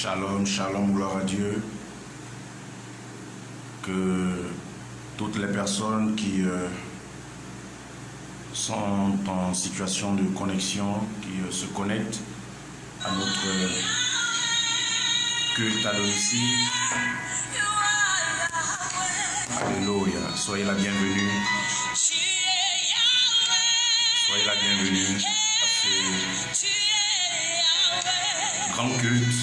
Shalom, shalom, gloire à Dieu. Que toutes les personnes qui sont en situation de connexion, qui se connectent à notre culte à domicile. Alléluia. Soyez la bienvenue. Soyez la bienvenue à ce grand culte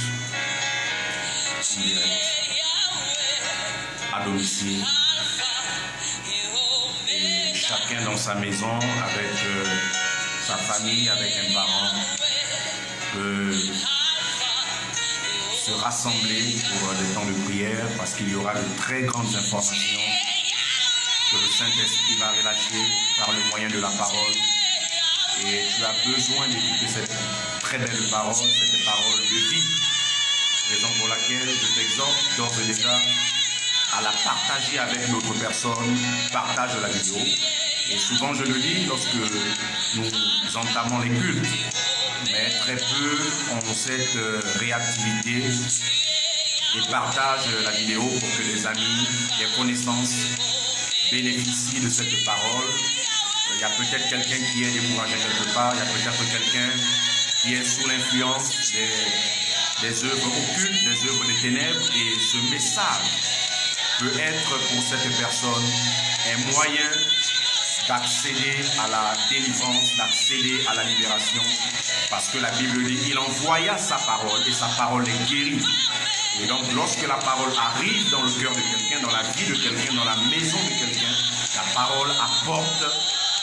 en direct à domicile. Et chacun dans sa maison avec sa famille, avec un parent peut se rassembler pour des temps de prière parce qu'il y aura de très grandes informations que le Saint-Esprit va relâcher par le moyen de la parole. Et tu as besoin d'écouter cette très belle parole, cette parole de vie. Raison pour laquelle je t'exhorte d'ores et déjà à la partager avec d'autres personnes. Partage la vidéo. Et souvent je le dis lorsque nous entamons les cultes, mais très peu ont cette réactivité et partagent la vidéo pour que les amis, les connaissances bénéficient de cette parole. Il y a peut-être quelqu'un qui est découragé quelque part, il y a peut-être quelqu'un qui est sous l'influence des œuvres occultes, des œuvres des ténèbres, et ce message peut être pour cette personne un moyen d'accéder à la délivrance, d'accéder à la libération, parce que la Bible dit il envoya sa parole et sa parole est guérie. Et donc lorsque la parole arrive dans le cœur de quelqu'un, dans la vie de quelqu'un, dans la maison de quelqu'un, la parole apporte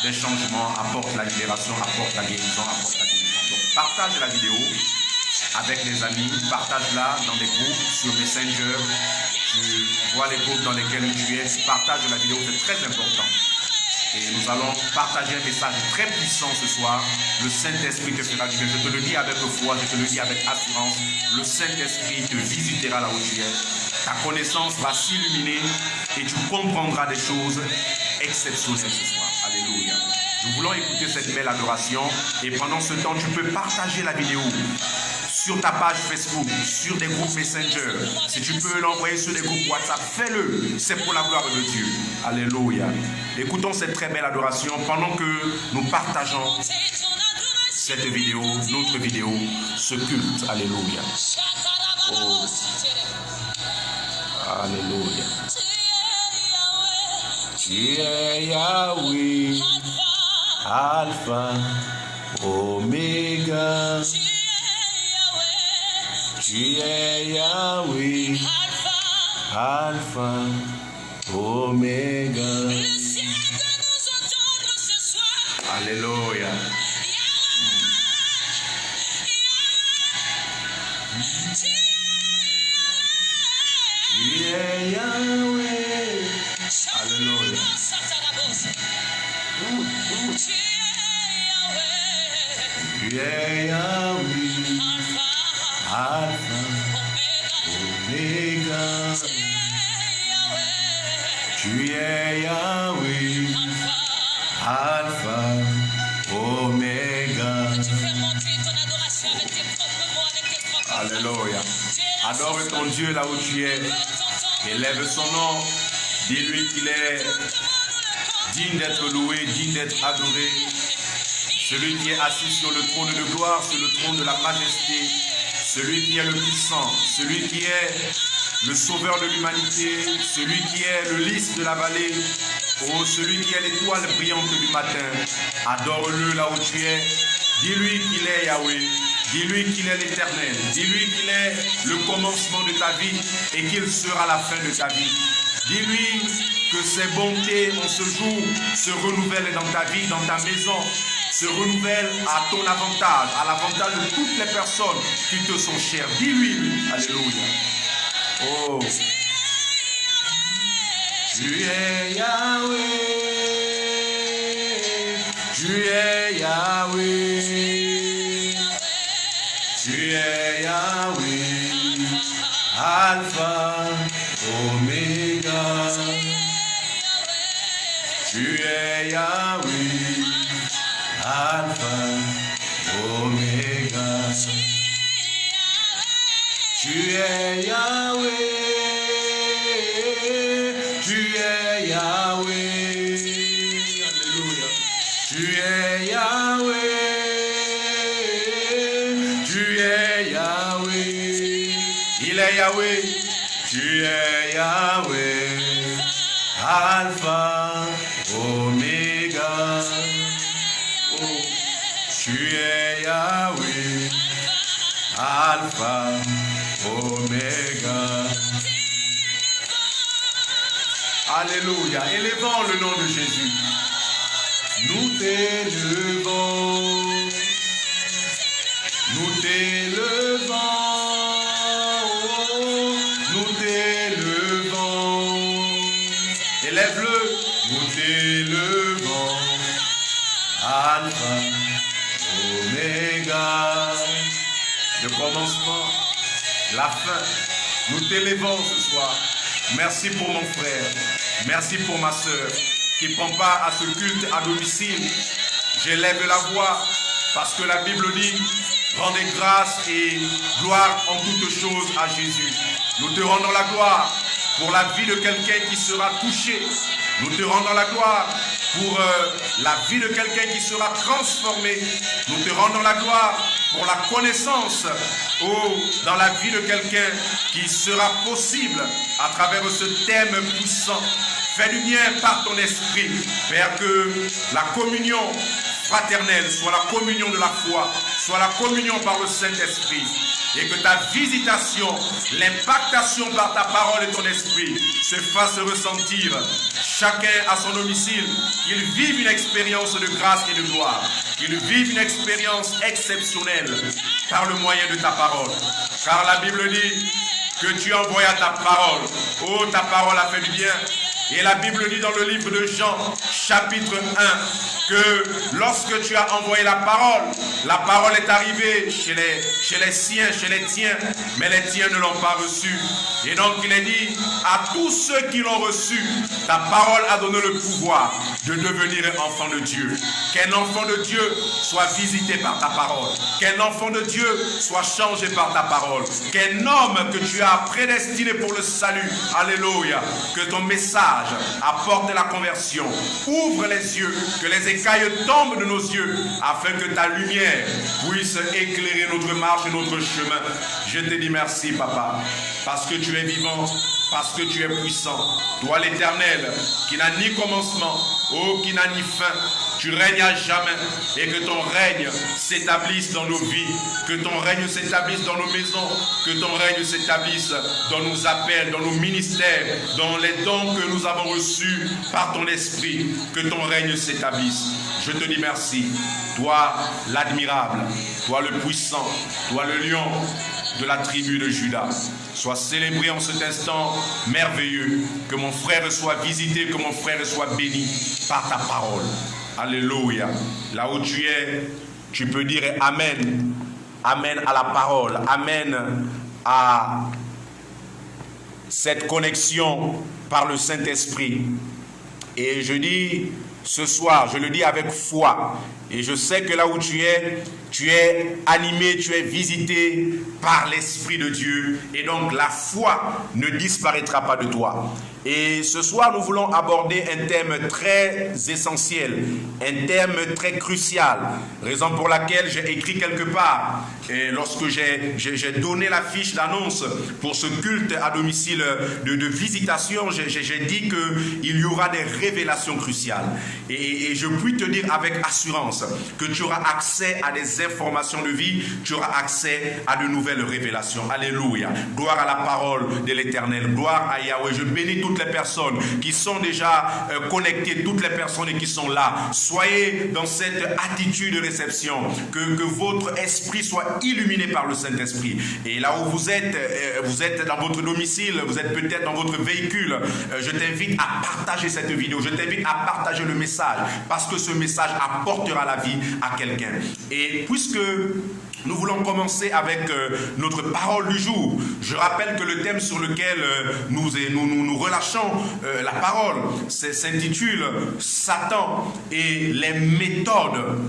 des changements, apporte la libération, apporte la guérison, apporte la délivrance. Donc partage la vidéo avec les amis, partage-la dans des groupes sur Messenger. Tu vois les groupes dans lesquels tu es, tu partages la vidéo, c'est très important. Et nous allons partager un message très puissant ce soir. Le Saint-Esprit te fera du bien. Je te le dis avec foi, je te le dis avec assurance. Le Saint-Esprit te visitera là où tu es. Ta connaissance va s'illuminer et tu comprendras des choses exceptionnelles ce soir. Alléluia. Nous voulons écouter cette belle adoration et pendant ce temps, tu peux partager la vidéo sur ta page Facebook, sur des groupes Messenger. Si tu peux l'envoyer sur des groupes WhatsApp, fais-le. C'est pour la gloire de Dieu. Alléluia. Écoutons cette très belle adoration pendant que nous partageons cette vidéo, notre vidéo, ce culte. Alléluia. Oh. Alléluia. Tu es Yahweh, Alpha, Oméga. Tu es Yahweh, Alpha, Oméga. Alléluia. Tu es Yahweh. Alléluia. Tu es Yahweh, Alpha, Oméga. Tu es Yahweh, Alpha, Oméga. Alléluia. Adore ton Dieu là où tu es. Élève son nom. Dis-lui qu'il est digne d'être loué, digne d'être adoré. Celui qui est assis sur le trône de gloire, sur le trône de la majesté. Celui qui est le puissant, celui qui est le sauveur de l'humanité, celui qui est le lys de la vallée, oh, celui qui est l'étoile brillante du matin. Adore-le là où tu es. Dis-lui qu'il est Yahweh. Dis-lui qu'il est l'éternel. Dis-lui qu'il est le commencement de ta vie et qu'il sera la fin de ta vie. Dis-lui que ses bontés en ce jour se renouvellent dans ta vie, dans ta maison, se renouvellent à ton avantage, à l'avantage de toutes les personnes qui te sont chères. Dis-lui, alléluia. Oh, tu es Yahweh, tu es Yahweh, tu es Yahweh, Alpha, Oméga. Tu es Yahweh, Alpha, Oméga. Tu es Yahweh. Tu es Yahweh. Alléluia. Tu es Yahweh. Tu es Yahweh. Il est Yahweh. Tu es Yahweh. Alpha, Oméga. Oh. Tu es Yahweh. Alpha, Oméga. Alléluia. Élevons le nom de Jésus. Nous t'élevons. Nous t'élevons. Nous t'élevons. Élève-le. Nous t'élevons. Alpha, Oméga. Le commencement, la fin. Nous t'élevons ce soir. Merci pour mon frère. Merci pour ma soeur qui prend part à ce culte à domicile. J'élève la voix parce que la Bible dit rendez grâce et gloire en toutes choses à Jésus. Nous te rendons la gloire pour la vie de quelqu'un qui sera touché. Nous te rendons la gloire pour la vie de quelqu'un qui sera transformé. Nous te rendons la gloire pour la connaissance dans la vie de quelqu'un qui sera possible à travers ce thème puissant. Fais du bien par ton esprit, Père, que la communion fraternelle soit la communion de la foi, soit la communion par le Saint-Esprit. Et que ta visitation, l'impactation par ta parole et ton esprit se fasse ressentir chacun à son domicile, qu'il vive une expérience de grâce et de gloire, qu'il vive une expérience exceptionnelle par le moyen de ta parole. Car la Bible dit que tu envoies ta parole. Oh, ta parole a fait du bien. Et la Bible dit dans le livre de Jean, chapitre 1, que lorsque tu as envoyé la parole est arrivée chez les siens, chez les tiens, mais les tiens ne l'ont pas reçue. Et donc il est dit, à tous ceux qui l'ont reçue, ta parole a donné le pouvoir de devenir enfant de Dieu. Qu'un enfant de Dieu soit visité par ta parole. Qu'un enfant de Dieu soit changé par ta parole. Qu'un homme que tu as prédestiné pour le salut, alléluia, que ton message apporte la conversion. Ouvre les yeux, que les écailles tombent de nos yeux, afin que ta lumière puisse éclairer notre marche et notre chemin. Je te dis merci, Papa, parce que tu es vivant, parce que tu es puissant. Toi, l'Éternel, qui n'a ni commencement, qui n'a ni fin, tu règnes à jamais, et que ton règne s'établisse dans nos vies, que ton règne s'établisse dans nos maisons, que ton règne s'établisse dans nos appels, dans nos ministères, dans les dons que nous avons reçus par ton esprit, que ton règne s'établisse. Je te dis merci, toi l'admirable, toi le puissant, toi le lion de la tribu de Juda. Sois célébré en cet instant merveilleux, que mon frère soit visité, que mon frère soit béni par ta parole. Alléluia. Là où tu es, tu peux dire Amen. Amen à la parole. Amen à cette connexion par le Saint-Esprit. Et je dis ce soir, je le dis avec foi. Et je sais que là où tu es animé, tu es visité par l'Esprit de Dieu. Et donc la foi ne disparaîtra pas de toi. Et ce soir, nous voulons aborder un thème très essentiel, un thème très crucial. Raison pour laquelle j'ai écrit quelque part, et lorsque j'ai donné la fiche d'annonce pour ce culte à domicile de visitation, j'ai dit qu'il y aura des révélations cruciales. Et je puis te dire avec assurance que tu auras accès à des informations de vie, tu auras accès à de nouvelles révélations. Alléluia. Gloire à la parole de l'Éternel. Gloire à Yahweh. Je bénis toutes les personnes qui sont déjà connectées, toutes les personnes qui sont là. Soyez dans cette attitude de réception, que votre esprit soit illuminé par le Saint-Esprit. Et là où vous êtes dans votre domicile, vous êtes peut-être dans votre véhicule, je t'invite à partager cette vidéo, je t'invite à partager le message, parce que ce message apportera la vie à quelqu'un. Et puisque nous voulons commencer avec notre parole du jour, je rappelle que le thème sur lequel nous relâchons la parole s'intitule Satan et les méthodes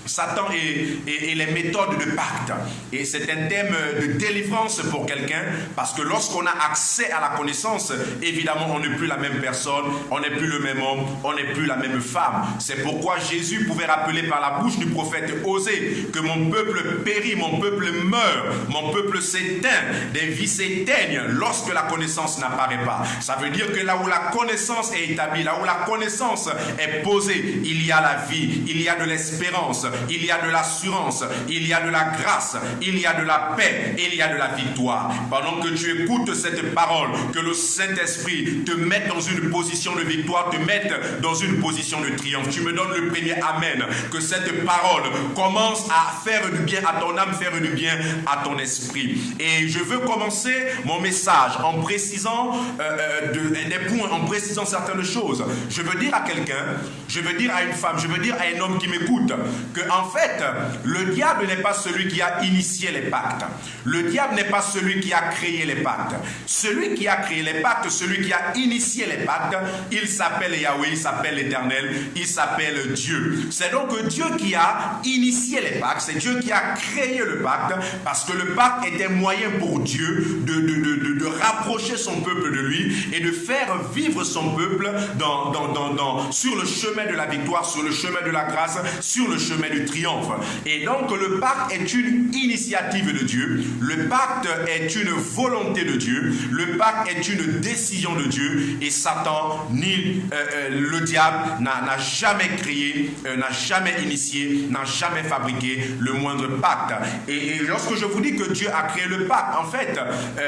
Satan et les méthodes de pacte. Et c'est un thème de délivrance pour quelqu'un, parce que lorsqu'on a accès à la connaissance, évidemment, on n'est plus la même personne, on n'est plus le même homme, on n'est plus la même femme. C'est pourquoi Jésus pouvait rappeler par la bouche du prophète Osée que mon peuple périt, mon peuple meurt, mon peuple s'éteint, des vies s'éteignent lorsque la connaissance n'apparaît pas. Ça veut dire que là où la connaissance est établie, là où la connaissance est posée, il y a la vie, il y a de l'espérance, il y a de l'assurance, il y a de la grâce, il y a de la paix, il y a de la victoire. Pendant que tu écoutes cette parole, que le Saint-Esprit te mette dans une position de victoire, te mette dans une position de triomphe. Tu me donnes le premier amen, que cette parole commence à faire du bien à ton âme, faire du bien à ton esprit. Et je veux commencer mon message en précisant des points, en précisant certaines choses. Je veux dire à quelqu'un, je veux dire à une femme, je veux dire à un homme qui m'écoute, que en fait, le diable n'est pas celui qui a initié les pactes. Le diable n'est pas celui qui a créé les pactes. Celui qui a créé les pactes, celui qui a initié les pactes, il s'appelle Yahweh, il s'appelle l'Éternel, il s'appelle Dieu. C'est donc Dieu qui a initié les pactes, c'est Dieu qui a créé le pacte, parce que le pacte était un moyen pour Dieu de rapprocher son peuple de lui et de faire vivre son peuple sur le chemin de la victoire, sur le chemin de la grâce, sur le chemin du triomphe. Et donc le pacte est une initiative de Dieu, le pacte est une volonté de Dieu, le pacte est une décision de Dieu, et Satan ni le diable n'a jamais créé, n'a jamais initié, n'a jamais fabriqué le moindre pacte. Et lorsque je vous dis que Dieu a créé le pacte, en fait,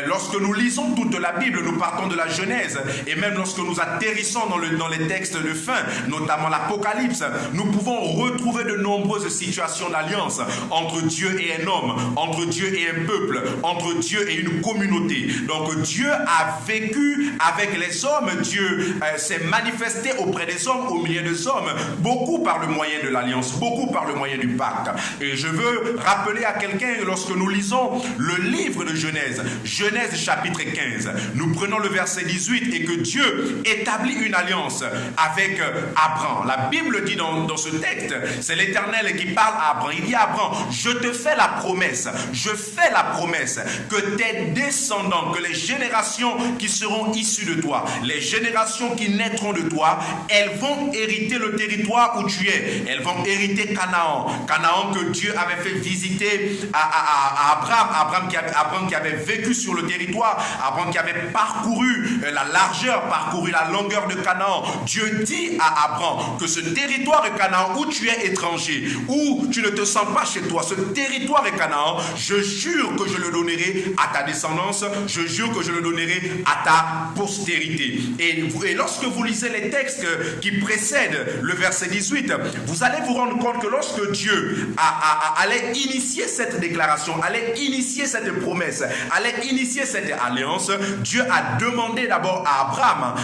lorsque nous lisons toute la Bible, nous partons de la Genèse, et même lorsque nous atterrissons dans les textes de fin, notamment l'Apocalypse, nous pouvons retrouver de nombreuses situations d'alliance entre Dieu et un homme, entre Dieu et un peuple, entre Dieu et une communauté. Donc Dieu a vécu avec les hommes, Dieu s'est manifesté auprès des hommes, au milieu des hommes, beaucoup par le moyen de l'alliance, beaucoup par le moyen du pacte. Et je veux rappeler à quelqu'un, lorsque nous lisons le livre de Genèse, Genèse chapitre 15, nous prenons le verset 18, et que Dieu établit une alliance avec Abraham. La Bible dit dans ce texte, c'est l'Éternel qui parle à Abraham. Il dit à Abraham, je te fais la promesse, je fais la promesse que tes descendants, que les générations qui seront issues de toi, les générations qui naîtront de toi, elles vont hériter le territoire où tu es. Elles vont hériter Canaan. Canaan que Dieu avait fait visiter à Abraham. Abraham qui avait vécu sur le territoire. Abraham qui avait parcouru la largeur, parcouru la longueur de Canaan. Dieu dit à Abraham que ce territoire de Canaan où tu es étranger, où tu ne te sens pas chez toi, ce territoire de Canaan, je jure que je le donnerai à ta descendance, je jure que je le donnerai à ta postérité. Et lorsque vous lisez les textes qui précèdent le verset 18, vous allez vous rendre compte que lorsque Dieu allait initier cette déclaration, allait initier cette promesse, allait initier cette alliance, Dieu a demandé d'abord à Abraham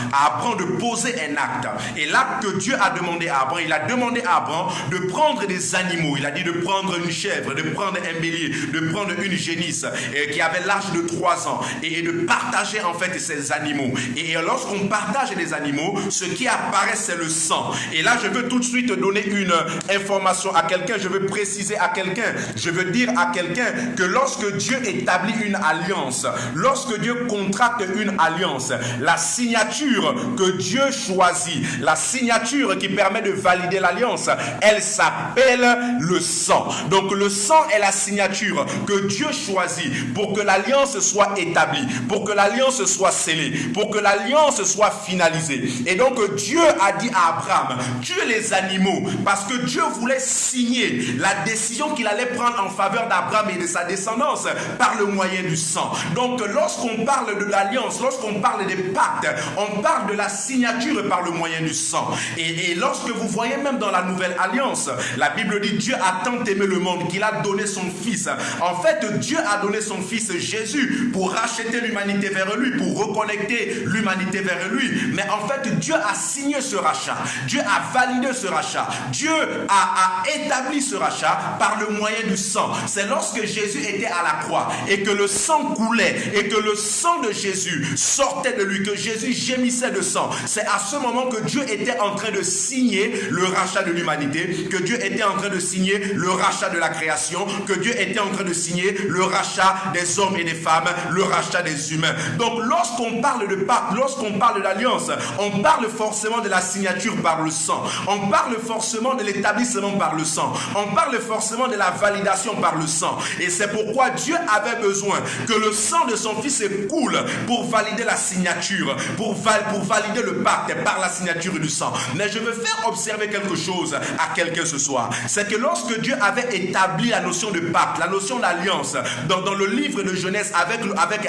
de poser un acte. Et l'acte que Dieu a demandé à Abraham, il a demandé à Abraham de prendre des animaux. Il a dit de prendre une chèvre, de prendre un bélier, de prendre une génisse qui avait l'âge de 3 ans et de partager en fait ces animaux. Et lorsqu'on partage les animaux, ce qui apparaît c'est le sang. Et là je veux tout de suite donner une information à quelqu'un, je veux préciser à quelqu'un, je veux dire à quelqu'un que lorsque Dieu établit une alliance, lorsque Dieu contracte une alliance, la signature que Dieu choisit, la signature qui permet de valider l'alliance, elle s'appelle le sang. Donc le sang est la signature que Dieu choisit pour que l'alliance soit établie, pour que l'alliance soit scellée, pour que l'alliance soit finalisée. Et donc Dieu a dit à Abraham, tue les animaux, parce que Dieu voulait signer la décision qu'il allait prendre en faveur d'Abraham et de sa descendance par le moyen du sang. Donc lorsqu'on parle de l'alliance, lorsqu'on parle des pactes, on parle de la signature par le moyen du sang. Et lorsque vous voyez même dans la nouvelle alliance, la Bible dit Dieu a tant aimé le monde qu'il a donné son fils. En fait, Dieu a donné son fils Jésus pour racheter l'humanité vers lui, pour reconnecter l'humanité vers lui. Mais en fait, Dieu a signé ce rachat. Dieu a validé ce rachat. Dieu a établi ce rachat par le moyen du sang. C'est lorsque Jésus était à la croix et que le sang coulait et que le sang de Jésus sortait de lui, que Jésus gémissait de sang. C'est à ce moment que Dieu était en train de signer le rachat de l'humanité, que Dieu était en train de signer le rachat de la création, que Dieu était en train de signer le rachat des hommes et des femmes, le rachat des humains. Donc lorsqu'on parle de pacte, lorsqu'on parle d'alliance, on parle forcément de la signature par le sang. On parle forcément de l'établissement par le sang. On parle forcément de la validation par le sang. Et c'est pourquoi Dieu avait besoin que le sang de son fils coule pour valider la signature, pour valider le pacte par la signature du sang. Mais je veux faire observer quelque chose à quelqu'un ce soir. C'est que lorsque Dieu avait établi la notion de pacte, la notion d'alliance, dans le livre de Genèse avec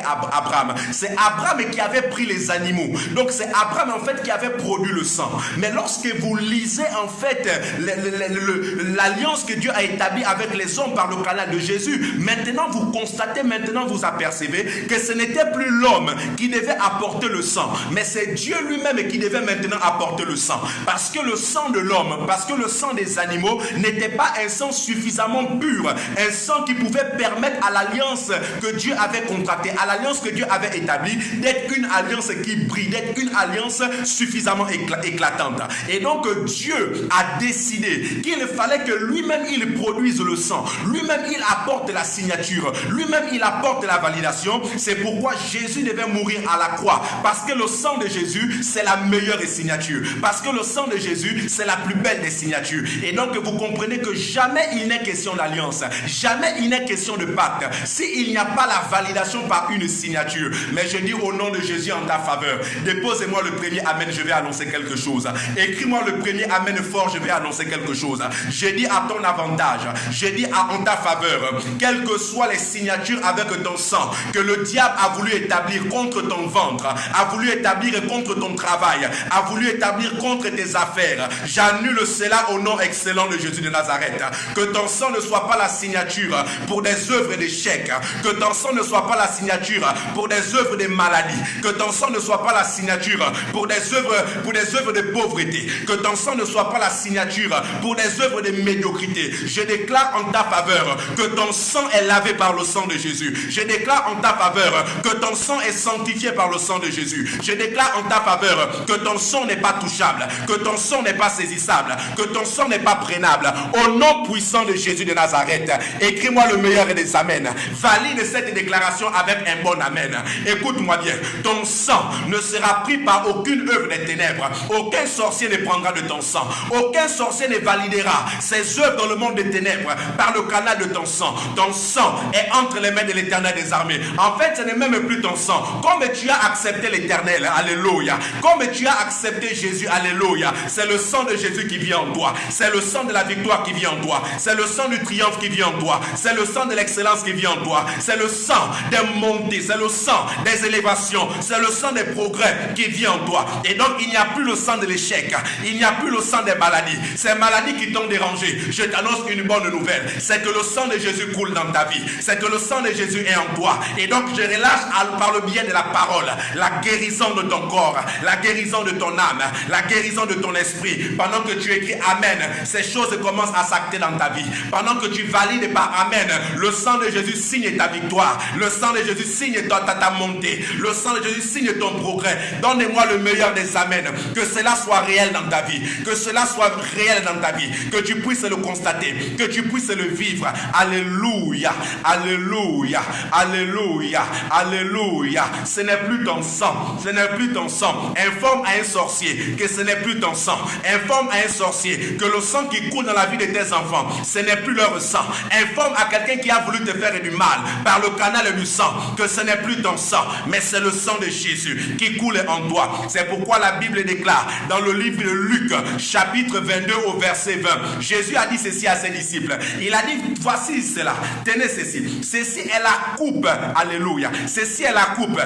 Abraham, c'est Abraham qui avait pris les animaux. Donc c'est Abraham en fait qui avait produit le sang. Mais lorsque vous lisez en fait l'alliance que Dieu a établie avec les hommes par le canal de Jésus, maintenant vous constatez, maintenant vous apercevez que ce n'était plus l'homme qui devait apporter le sang, mais c'est Dieu lui-même qui devait maintenant apporter le sang. Parce que le sang de l'homme, parce que le sang des animaux n'était pas un sang suffisamment pur, un sang qui pouvait permettre à l'alliance que Dieu avait contractée, à l'alliance que Dieu avait établie, d'être une alliance qui brille, d'être une alliance suffisamment éclatante. Et donc Dieu a décidé qu'il fallait que lui-même il produise le sang, lui-même il apporte la signature, lui-même il apporte la validation. C'est pourquoi Jésus devait mourir à la croix, parce que le sang de Jésus c'est la meilleure des signatures, parce que le sang de Jésus c'est la plus belle des signatures. Et donc vous comprenez que jamais il n'est question d'alliance, jamais il n'est question de pacte s'il n'y a pas la validation par une signature. Mais je dis au nom de Jésus en ta faveur, déposez-moi le premier amen, je vais annoncer quelque chose. Écris-moi le premier amen fort, je vais annoncer quelque chose. J'ai dit à ton avantage, j'ai dit en ta faveur, quelles que soient les signatures avec ton sang que le diable a voulu établir contre ton ventre, a voulu établir contre ton travail, a voulu établir contre tes affaires, j'annule cela au nom excellent de Jésus de Nazareth. Que ton sang ne soit pas la signature pour des œuvres d'échec, que ton sang ne soit pas la signature pour des œuvres de maladie, que ton sang ne soit pas la signature pour des œuvres de pauvreté, que ton sang ne soit pas la signature pour des œuvres de médiocrité. Je déclare en ta faveur que ton sang est lavé par le sang de Jésus. Je déclare en ta faveur que ton sang est sanctifié par le sang de Jésus. Je déclare en ta faveur que ton sang n'est pas touchable, que ton sang n'est pas saisissable, que ton sang n'est pas prenable. Au nom puissant de Jésus de Nazareth, écris-moi le meilleur des amens. Valide cette déclaration avec un bon amen. Écoute-moi bien, ton sang ne sera pris par aucune œuvre des ténèbres. Aucun sorcier ne prendra de ton sang. Aucun sorcier ne validera ses œuvres dans le monde des ténèbres par le canal de ton sang. Ton sang est entre les mains de l'Éternel des armées. En fait, ce n'est même plus ton sang. Comme tu as accepté l'Éternel, alléluia. Comme tu as accepté Jésus, alléluia. C'est le sang de Jésus qui vient en toi. C'est le sang de la victoire qui vient en toi. C'est le sang du triomphe qui vient en toi. C'est le sang de l'excellence qui vient en toi. C'est le sang des montées. C'est le sang des élévations. C'est le sang des progrès qui vient en toi. Et donc, il n'y a plus le sang de l'échec. Il n'y a plus le sang des maladies. Ces maladies qui t'ont dérangé. Je t'annonce une bonne nouvelle. C'est que le sang de Jésus coule dans ta vie. C'est que le sang de Jésus est en toi. Et donc, je relâche par le biais de la parole la guérison de ton corps, la guérison de ton âme, la guérison de ton esprit. Pendant que tu écris Amen, ces choses commencent à s'acter dans ta vie. Pendant que tu valides par Amen, le sang de Jésus signe ta victoire. Le sang de Jésus signe ta montée. Le sang de Jésus signe ton progrès. Donne-moi le meilleur des Amen. Que cela soit réel dans ta vie. Que cela soit réel dans ta vie. Que tu puisses le constater. Que tu puisses le vivre. Alléluia. Alléluia. Alléluia. Alléluia. Ce n'est plus ton sang. Ce n'est plus ton sang. Informe à un sorcier que ce n'est plus ton sang. Informe à un sorcier que le sang qui coule dans la vie de tes enfants, ce n'est plus leur sang. Informe à quelqu'un qui a voulu te faire du mal par le canal du sang que ce n'est plus ton sang, mais c'est le sang de Jésus qui coule en toi. C'est pourquoi la Bible déclare dans le livre de Luc, chapitre 22 au verset 20, Jésus a dit ceci à ses disciples. Il a dit, voici cela, tenez ceci. Ceci est la coupe, alléluia. Ceci est la coupe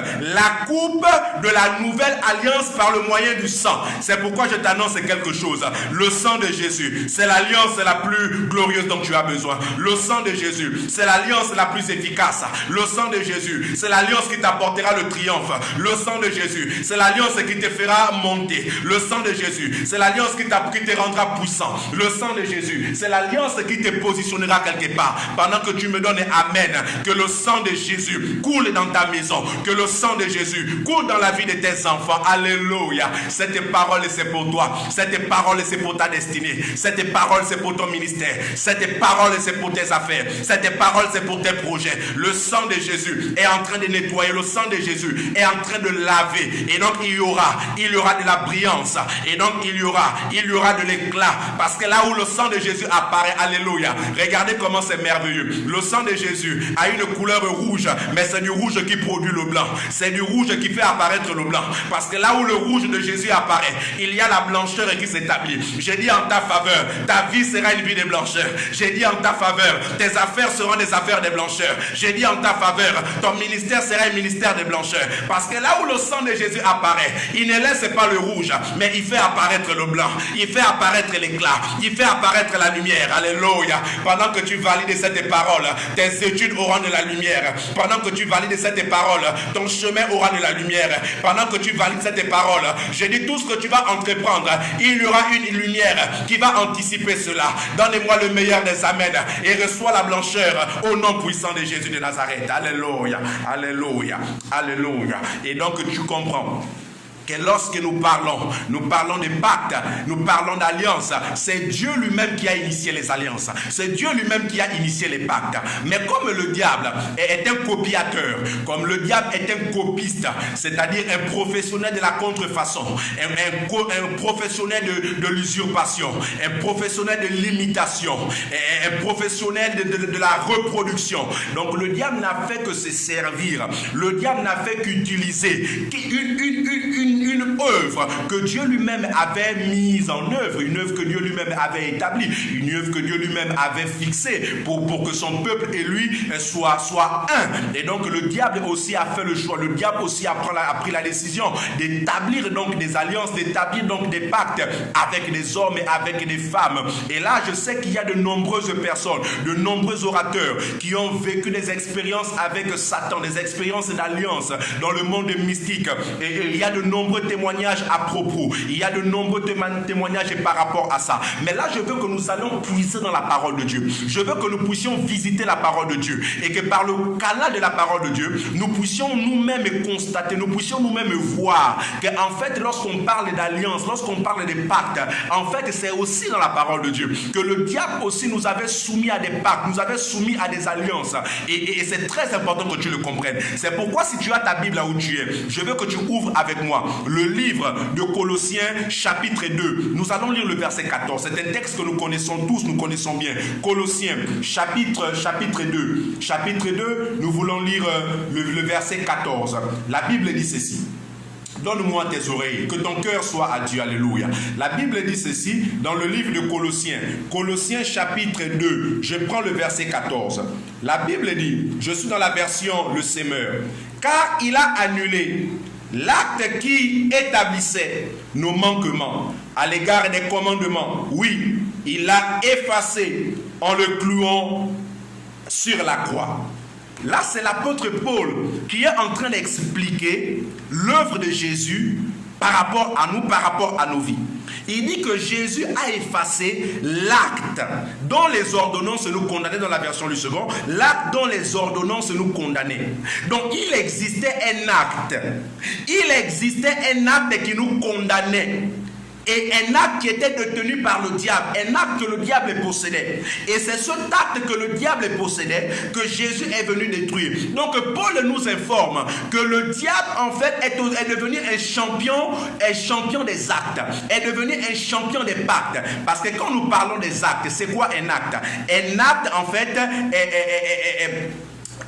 de la nouvelle alliance par le moyen du sang. C'est pourquoi je t'annonce quelque chose. Le sang de Jésus, c'est l'alliance la plus glorieuse dont tu as besoin. Le sang de Jésus, c'est l'alliance la plus efficace. Le sang de Jésus, c'est l'alliance qui t'apportera le triomphe. Le sang de Jésus, c'est l'alliance qui te fera monter. Le sang de Jésus, c'est l'alliance qui te rendra puissant. Le sang de Jésus, c'est l'alliance qui te positionnera quelque part. Pendant que tu me donnes Amen, que le sang de Jésus coule dans ta maison, que le sang de Jésus coule dans la vie de tes enfants. Alléluia. Cette parole c'est pour toi. Cette parole c'est pour ta destinée. Cette parole parole, c'est pour ton ministère. Cette parole, c'est pour tes affaires. Cette parole, c'est pour tes projets. Le sang de Jésus est en train de nettoyer. Le sang de Jésus est en train de laver. Et donc, il y aura de la brillance. Et donc, il y aura de l'éclat. Parce que là où le sang de Jésus apparaît, alléluia. Regardez comment c'est merveilleux. Le sang de Jésus a une couleur rouge, mais c'est du rouge qui produit le blanc. C'est du rouge qui fait apparaître le blanc. Parce que là où le rouge de Jésus apparaît, il y a la blancheur qui s'établit. J'ai dit en ta faveur, ta vie sera une vie de blancheur. J'ai dit en ta faveur, tes affaires seront des affaires de blancheur. J'ai dit en ta faveur, ton ministère sera un ministère de blancheur. Parce que là où le sang de Jésus apparaît, il ne laisse pas le rouge, mais il fait apparaître le blanc. Il fait apparaître l'éclat. Il fait apparaître la lumière. Alléluia. Pendant que tu valides cette parole, tes études auront de la lumière. Pendant que tu valides cette parole, ton chemin aura de la lumière. Pendant que tu valides cette parole, je dis tout ce que tu vas entreprendre, il y aura une lumière qui va anticiper cela. Donnez-moi le meilleur des amens et reçois la blancheur au nom puissant de Jésus de Nazareth. Alléluia, alléluia, alléluia. Et donc tu comprends que lorsque nous parlons de pacte, nous parlons d'alliance, c'est Dieu lui-même qui a initié les alliances, c'est Dieu lui-même qui a initié les pactes. Mais comme le diable est un copiateur, comme le diable est un copiste, c'est-à-dire un professionnel de la contrefaçon, un professionnel de l'usurpation, un professionnel de l'imitation, un professionnel de la reproduction. Donc le diable n'a fait que se servir, le diable n'a fait qu'utiliser une œuvre que Dieu lui-même avait mise en œuvre, une œuvre que Dieu lui-même avait établie, une œuvre que Dieu lui-même avait fixée pour que son peuple et lui soit un. Et donc le diable aussi a fait le choix, le diable aussi a pris la décision d'établir donc des alliances, d'établir donc des pactes avec des hommes et avec des femmes. Et là je sais qu'il y a de nombreuses personnes, de nombreux orateurs qui ont vécu des expériences avec Satan, des expériences d'alliance dans le monde mystique. Et il y a de nombreux témoignages à propos. Il y a de nombreux témoignages par rapport à ça. Mais là, je veux que nous allons puiser dans la parole de Dieu. Je veux que nous puissions visiter la parole de Dieu. Et que par le canal de la parole de Dieu, nous puissions nous-mêmes constater, nous puissions nous-mêmes voir qu'en fait, lorsqu'on parle d'alliance, lorsqu'on parle de pactes, en fait, c'est aussi dans la parole de Dieu. Que le diable aussi nous avait soumis à des pactes, nous avait soumis à des alliances. Et c'est très important que tu le comprennes. C'est pourquoi si tu as ta Bible là où tu es, je veux que tu ouvres avec moi le livre de Colossiens chapitre 2. Nous allons lire le verset 14. C'est un texte que nous connaissons tous, nous connaissons bien. Colossiens chapitre 2. Chapitre 2, nous voulons lire le verset 14. La Bible dit ceci. Donne-moi tes oreilles, que ton cœur soit à Dieu. Alléluia. La Bible dit ceci dans le livre de Colossiens. Colossiens chapitre 2. Je prends le verset 14. La Bible dit, je suis dans la version Le Semeur. Car il a annulé l'acte qui établissait nos manquements à l'égard des commandements. Oui, il l'a effacé en le clouant sur la croix. Là, c'est l'apôtre Paul qui est en train d'expliquer l'œuvre de Jésus par rapport à nous, par rapport à nos vies. Il dit que Jésus a effacé l'acte dont les ordonnances nous condamnaient dans la version du second, l'acte dont les ordonnances nous condamnaient. Donc il existait un acte. Il existait un acte qui nous condamnait. Et un acte qui était détenu par le diable, un acte que le diable possédait. Et c'est cet acte que le diable possédait que Jésus est venu détruire. Donc Paul nous informe que le diable en fait est devenu un champion des actes, est devenu un champion des pactes. Parce que quand nous parlons des actes, c'est quoi un acte? Un acte en fait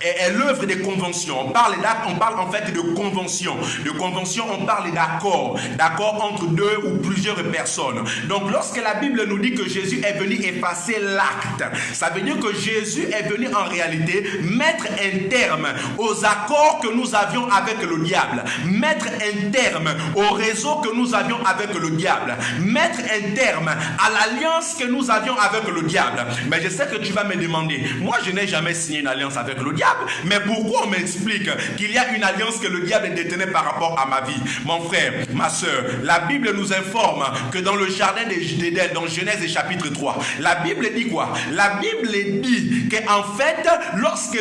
est l'œuvre des conventions. On parle d'actes, on parle en fait de convention. De convention, on parle d'accord. D'accord entre deux ou plusieurs personnes. Donc lorsque la Bible nous dit que Jésus est venu effacer l'acte, ça veut dire que Jésus est venu en réalité mettre un terme aux accords que nous avions avec le diable. Mettre un terme au réseau que nous avions avec le diable. Mettre un terme à l'alliance que nous avions avec le diable. Mais je sais que tu vas me demander, moi je n'ai jamais signé une alliance avec le diable. diable. Mais pourquoi on m'explique qu'il y a une alliance que le diable détenait par rapport à ma vie? Mon frère, ma soeur, la Bible nous informe que dans le jardin d'Éden, dans Genèse chapitre 3, la Bible dit quoi? La Bible dit qu'en fait, lorsque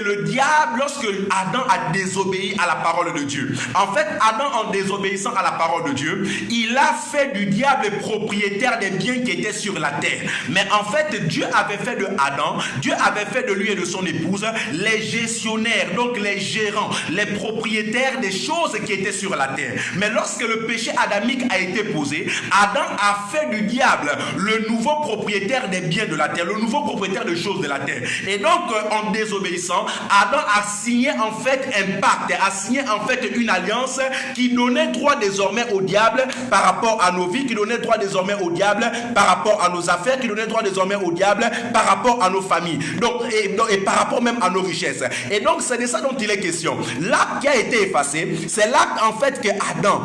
Adam a désobéi à la parole de Dieu, en fait, Adam, en désobéissant à la parole de Dieu, il a fait du diable propriétaire des biens qui étaient sur la terre. Mais en fait, Dieu avait fait de Adam, Dieu avait fait de lui et de son épouse les gestionnaires, donc les gérants, les propriétaires des choses qui étaient sur la terre. Mais lorsque le péché adamique a été posé, Adam a fait du diable le nouveau propriétaire des biens de la terre, le nouveau propriétaire des choses de la terre. Et donc, en désobéissant, Adam a signé en fait un pacte, a signé en fait une alliance qui donnait droit désormais au diable par rapport à nos vies, qui donnait droit désormais au diable par rapport à nos affaires, qui donnait droit désormais au diable par rapport à nos familles, et par rapport même à nos richesses. Et donc, c'est de ça dont il est question. L'acte qui a été effacé, c'est l'acte en fait que Adam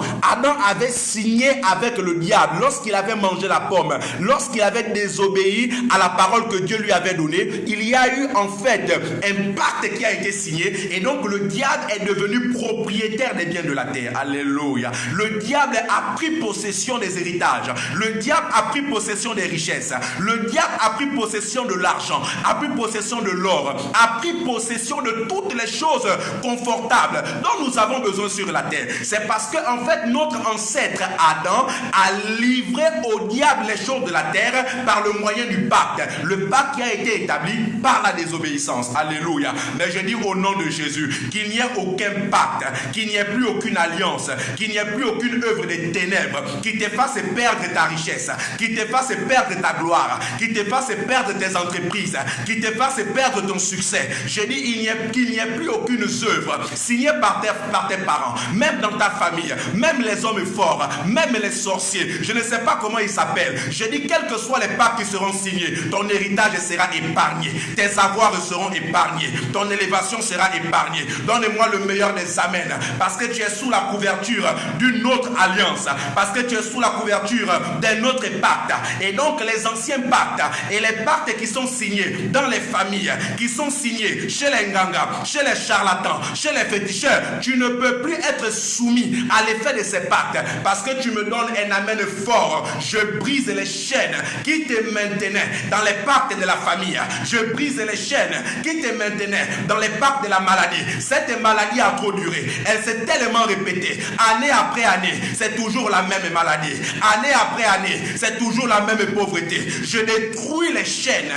avait signé avec le diable lorsqu'il avait mangé la pomme, lorsqu'il avait désobéi à la parole que Dieu lui avait donnée. Il y a eu en fait un pacte qui a été signé, et donc le diable est devenu propriétaire des biens de la terre. Alléluia. Le diable a pris possession des héritages, le diable a pris possession des richesses, le diable a pris possession de l'argent, a pris possession de l'or, a pris possession de toutes les choses confortables dont nous avons besoin sur la terre. C'est parce que en fait notre ancêtre Adam a livré au diable les choses de la terre par le moyen du pacte, le pacte qui a été établi par la désobéissance. Alléluia. Mais je dis au nom de Jésus qu'il n'y ait aucun pacte, qu'il n'y ait plus aucune alliance, qu'il n'y ait plus aucune œuvre des ténèbres qui te fasse perdre ta richesse, qui te fasse perdre ta gloire, qui te fasse perdre tes entreprises, qui te fasse perdre ton succès. Je dis qu'il n'y ait plus aucune œuvre signée par tes parents, même dans ta famille, même les hommes forts, même les sorciers, je ne sais pas comment ils s'appellent. Je dis quels que soient les pactes qui seront signés, ton héritage sera épargné, tes avoirs seront épargnés, ton élévation sera épargnée. Donne-moi le meilleur des amens, parce que tu es sous la couverture d'une autre alliance, parce que tu es sous la couverture d'un autre pacte. Et donc les anciens pactes et les pactes qui sont signés dans les familles, qui sont signés chez les nganga, chez les charlatans, chez les féticheurs, tu ne peux plus être soumis à l'effet de ces pactes, parce que tu me donnes un amen fort. Je brise les chaînes qui te maintenaient dans les pactes de la famille, je brise les chaînes qui te maintenaient dans les pactes de la maladie. Cette maladie a trop duré, elle s'est tellement répétée, année après année, c'est toujours la même maladie, année après année, c'est toujours la même pauvreté. Je détruis les chaînes,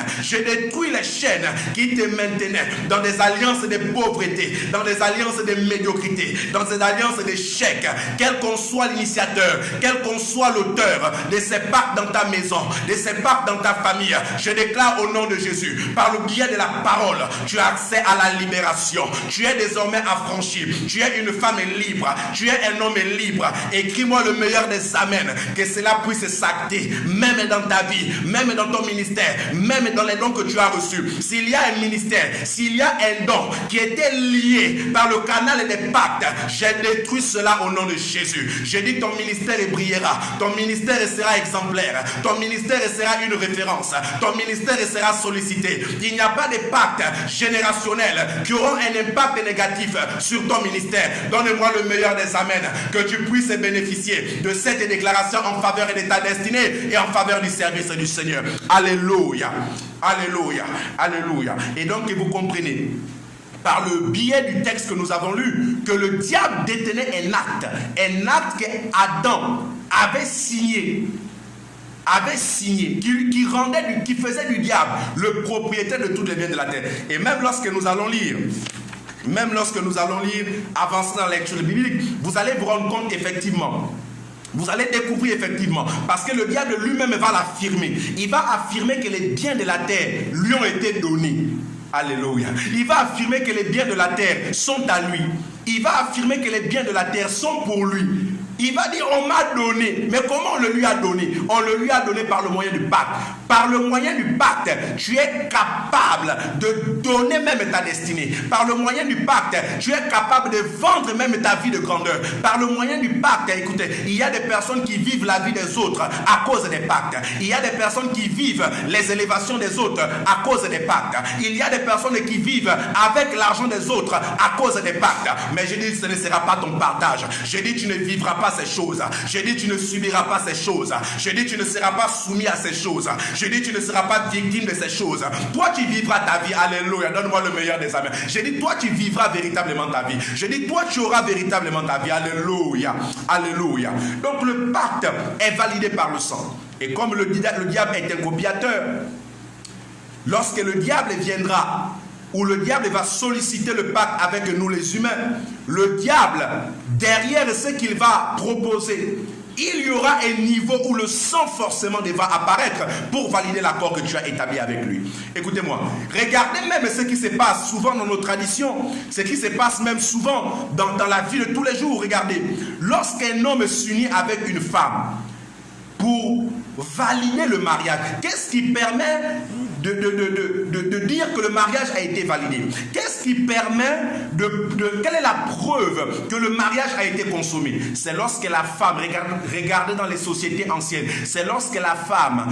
qui te maintenaient dans des alliances de pauvreté, dans des alliances de médiocrité, dans des alliances d'échec. Quel qu'on soit l'initiateur, quel qu'on soit l'auteur de ces pactes dans ta maison, de ces pactes dans ta famille, je déclare au nom de Jésus, par le biais de la parole, tu as accès à la libération. Tu es désormais affranchi, tu es une femme libre, tu es un homme libre. Écris-moi le meilleur des amens, que cela puisse s'acter, même dans ta vie, même dans ton ministère, même dans les dons que tu as reçus. S'il y a un ministère, s'il y a un don qui était lié par le canal des pactes, j'ai détruit cela au nom de Jésus. Je dis ton ministère brillera, ton ministère sera exemplaire, ton ministère sera une référence, ton ministère sera sollicité. Il n'y a pas de pacte générationnel qui auront un impact négatif sur ton ministère. Donne-moi le meilleur des amens, que tu puisses bénéficier de cette déclaration en faveur de ta destinée et en faveur du service du Seigneur. Alléluia, alléluia, alléluia. Et donc vous comprenez par le biais du texte que nous avons lu que le diable détenait un acte que Adam avait signé, qui faisait du diable le propriétaire de tous les biens de la terre. Et même lorsque nous allons lire, avancer dans la lecture biblique, vous allez vous rendre compte effectivement, vous allez découvrir effectivement, parce que le diable lui-même va l'affirmer. Il va affirmer que les biens de la terre lui ont été donnés. Alléluia. Il va affirmer que les biens de la terre sont à lui. Il va affirmer que les biens de la terre sont pour lui. Il va dire, on m'a donné. Mais comment on le lui a donné? On le lui a donné par le moyen du pacte. Par le moyen du pacte, tu es capable de donner même ta destinée. Par le moyen du pacte, tu es capable de vendre même ta vie de grandeur. Par le moyen du pacte, écoutez, il y a des personnes qui vivent la vie des autres à cause des pactes. Il y a des personnes qui vivent les élévations des autres à cause des pactes. Il y a des personnes qui vivent avec l'argent des autres à cause des pactes. Mais je dis, ce ne sera pas ton partage. Je dis, tu ne vivras pas ces choses. Je dis, tu ne subiras pas ces choses. Je dis, tu ne seras pas soumis à ces choses. Je dis, tu ne seras pas victime de ces choses. Toi, tu vivras ta vie. Alléluia. Donne-moi le meilleur des amens. Je dis, toi, tu vivras véritablement ta vie. Je dis, toi, tu auras véritablement ta vie. Alléluia. Alléluia. Donc, le pacte est validé par le sang. Et comme le diable est un copiateur, lorsque le diable viendra, ou le diable va solliciter le pacte avec nous les humains, le diable, derrière ce qu'il va proposer, il y aura un niveau où le sang forcément devra apparaître pour valider l'accord que tu as établi avec lui. Écoutez-moi, regardez même ce qui se passe souvent dans nos traditions, ce qui se passe même souvent dans la vie de tous les jours. Regardez, lorsqu'un homme s'unit avec une femme pour valider le mariage, qu'est-ce qui permet de dire que le mariage a été validé? Qu'est-ce qui permet quelle est la preuve que le mariage a été consommé? C'est lorsque la femme, regardez dans les sociétés anciennes, c'est lorsque la femme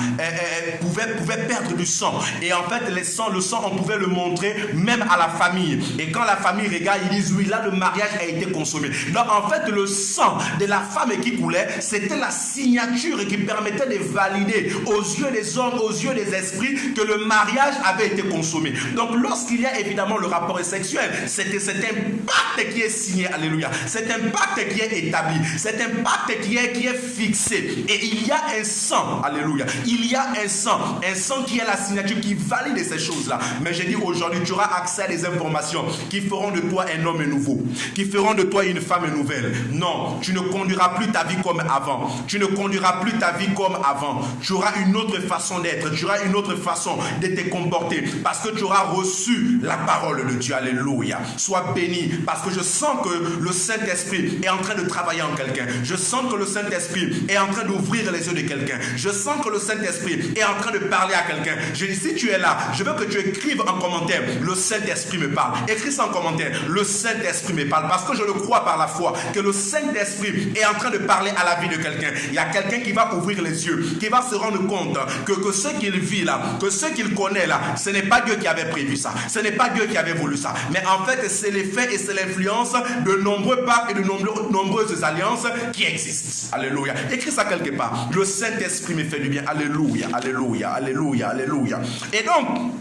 pouvait perdre du sang. Et en fait, le sang, on pouvait le montrer même à la famille. Et quand la famille regarde, ils disent, oui, là, le mariage a été consommé. Donc, en fait, le sang de la femme qui coulait, c'était la signature qui permettait de valider aux yeux des hommes, aux yeux des esprits, que le mariage avait été consommé. Donc lorsqu'il y a évidemment le rapport sexuel, c'est un pacte qui est signé, alléluia. C'est un pacte qui est établi, c'est un pacte qui est fixé. Et il y a un sang, alléluia. Il y a un sang qui est la signature, qui valide ces choses-là. Mais je dis aujourd'hui, tu auras accès à des informations qui feront de toi un homme nouveau, qui feront de toi une femme nouvelle. Non, tu ne conduiras plus ta vie comme avant. Tu ne conduiras plus ta vie comme avant. Tu auras une autre façon d'être, tu auras une autre façon de te comporter, parce que tu auras reçu la parole de Dieu. Alléluia. Sois béni, parce que je sens que le Saint-Esprit est en train de travailler en quelqu'un. Je sens que le Saint-Esprit est en train d'ouvrir les yeux de quelqu'un. Je sens que le Saint-Esprit est en train de parler à quelqu'un. Je dis, si tu es là, je veux que tu écrives en commentaire, le Saint-Esprit me parle. Écris ça en commentaire, le Saint-Esprit me parle, parce que je le crois par la foi, que le Saint-Esprit est en train de parler à la vie de quelqu'un. Il y a quelqu'un qui va ouvrir les yeux, qui va se rendre compte que ce qu'il vit là, que ce qu'il connaît là, ce n'est pas Dieu qui avait prévu ça, ce n'est pas Dieu qui avait voulu ça, mais en fait c'est l'effet et c'est l'influence de nombreux pactes et de nombreuses alliances qui existent. Alléluia. Écris ça quelque part. Le Saint-Esprit me fait du bien. Alléluia, alléluia, alléluia, alléluia. Et donc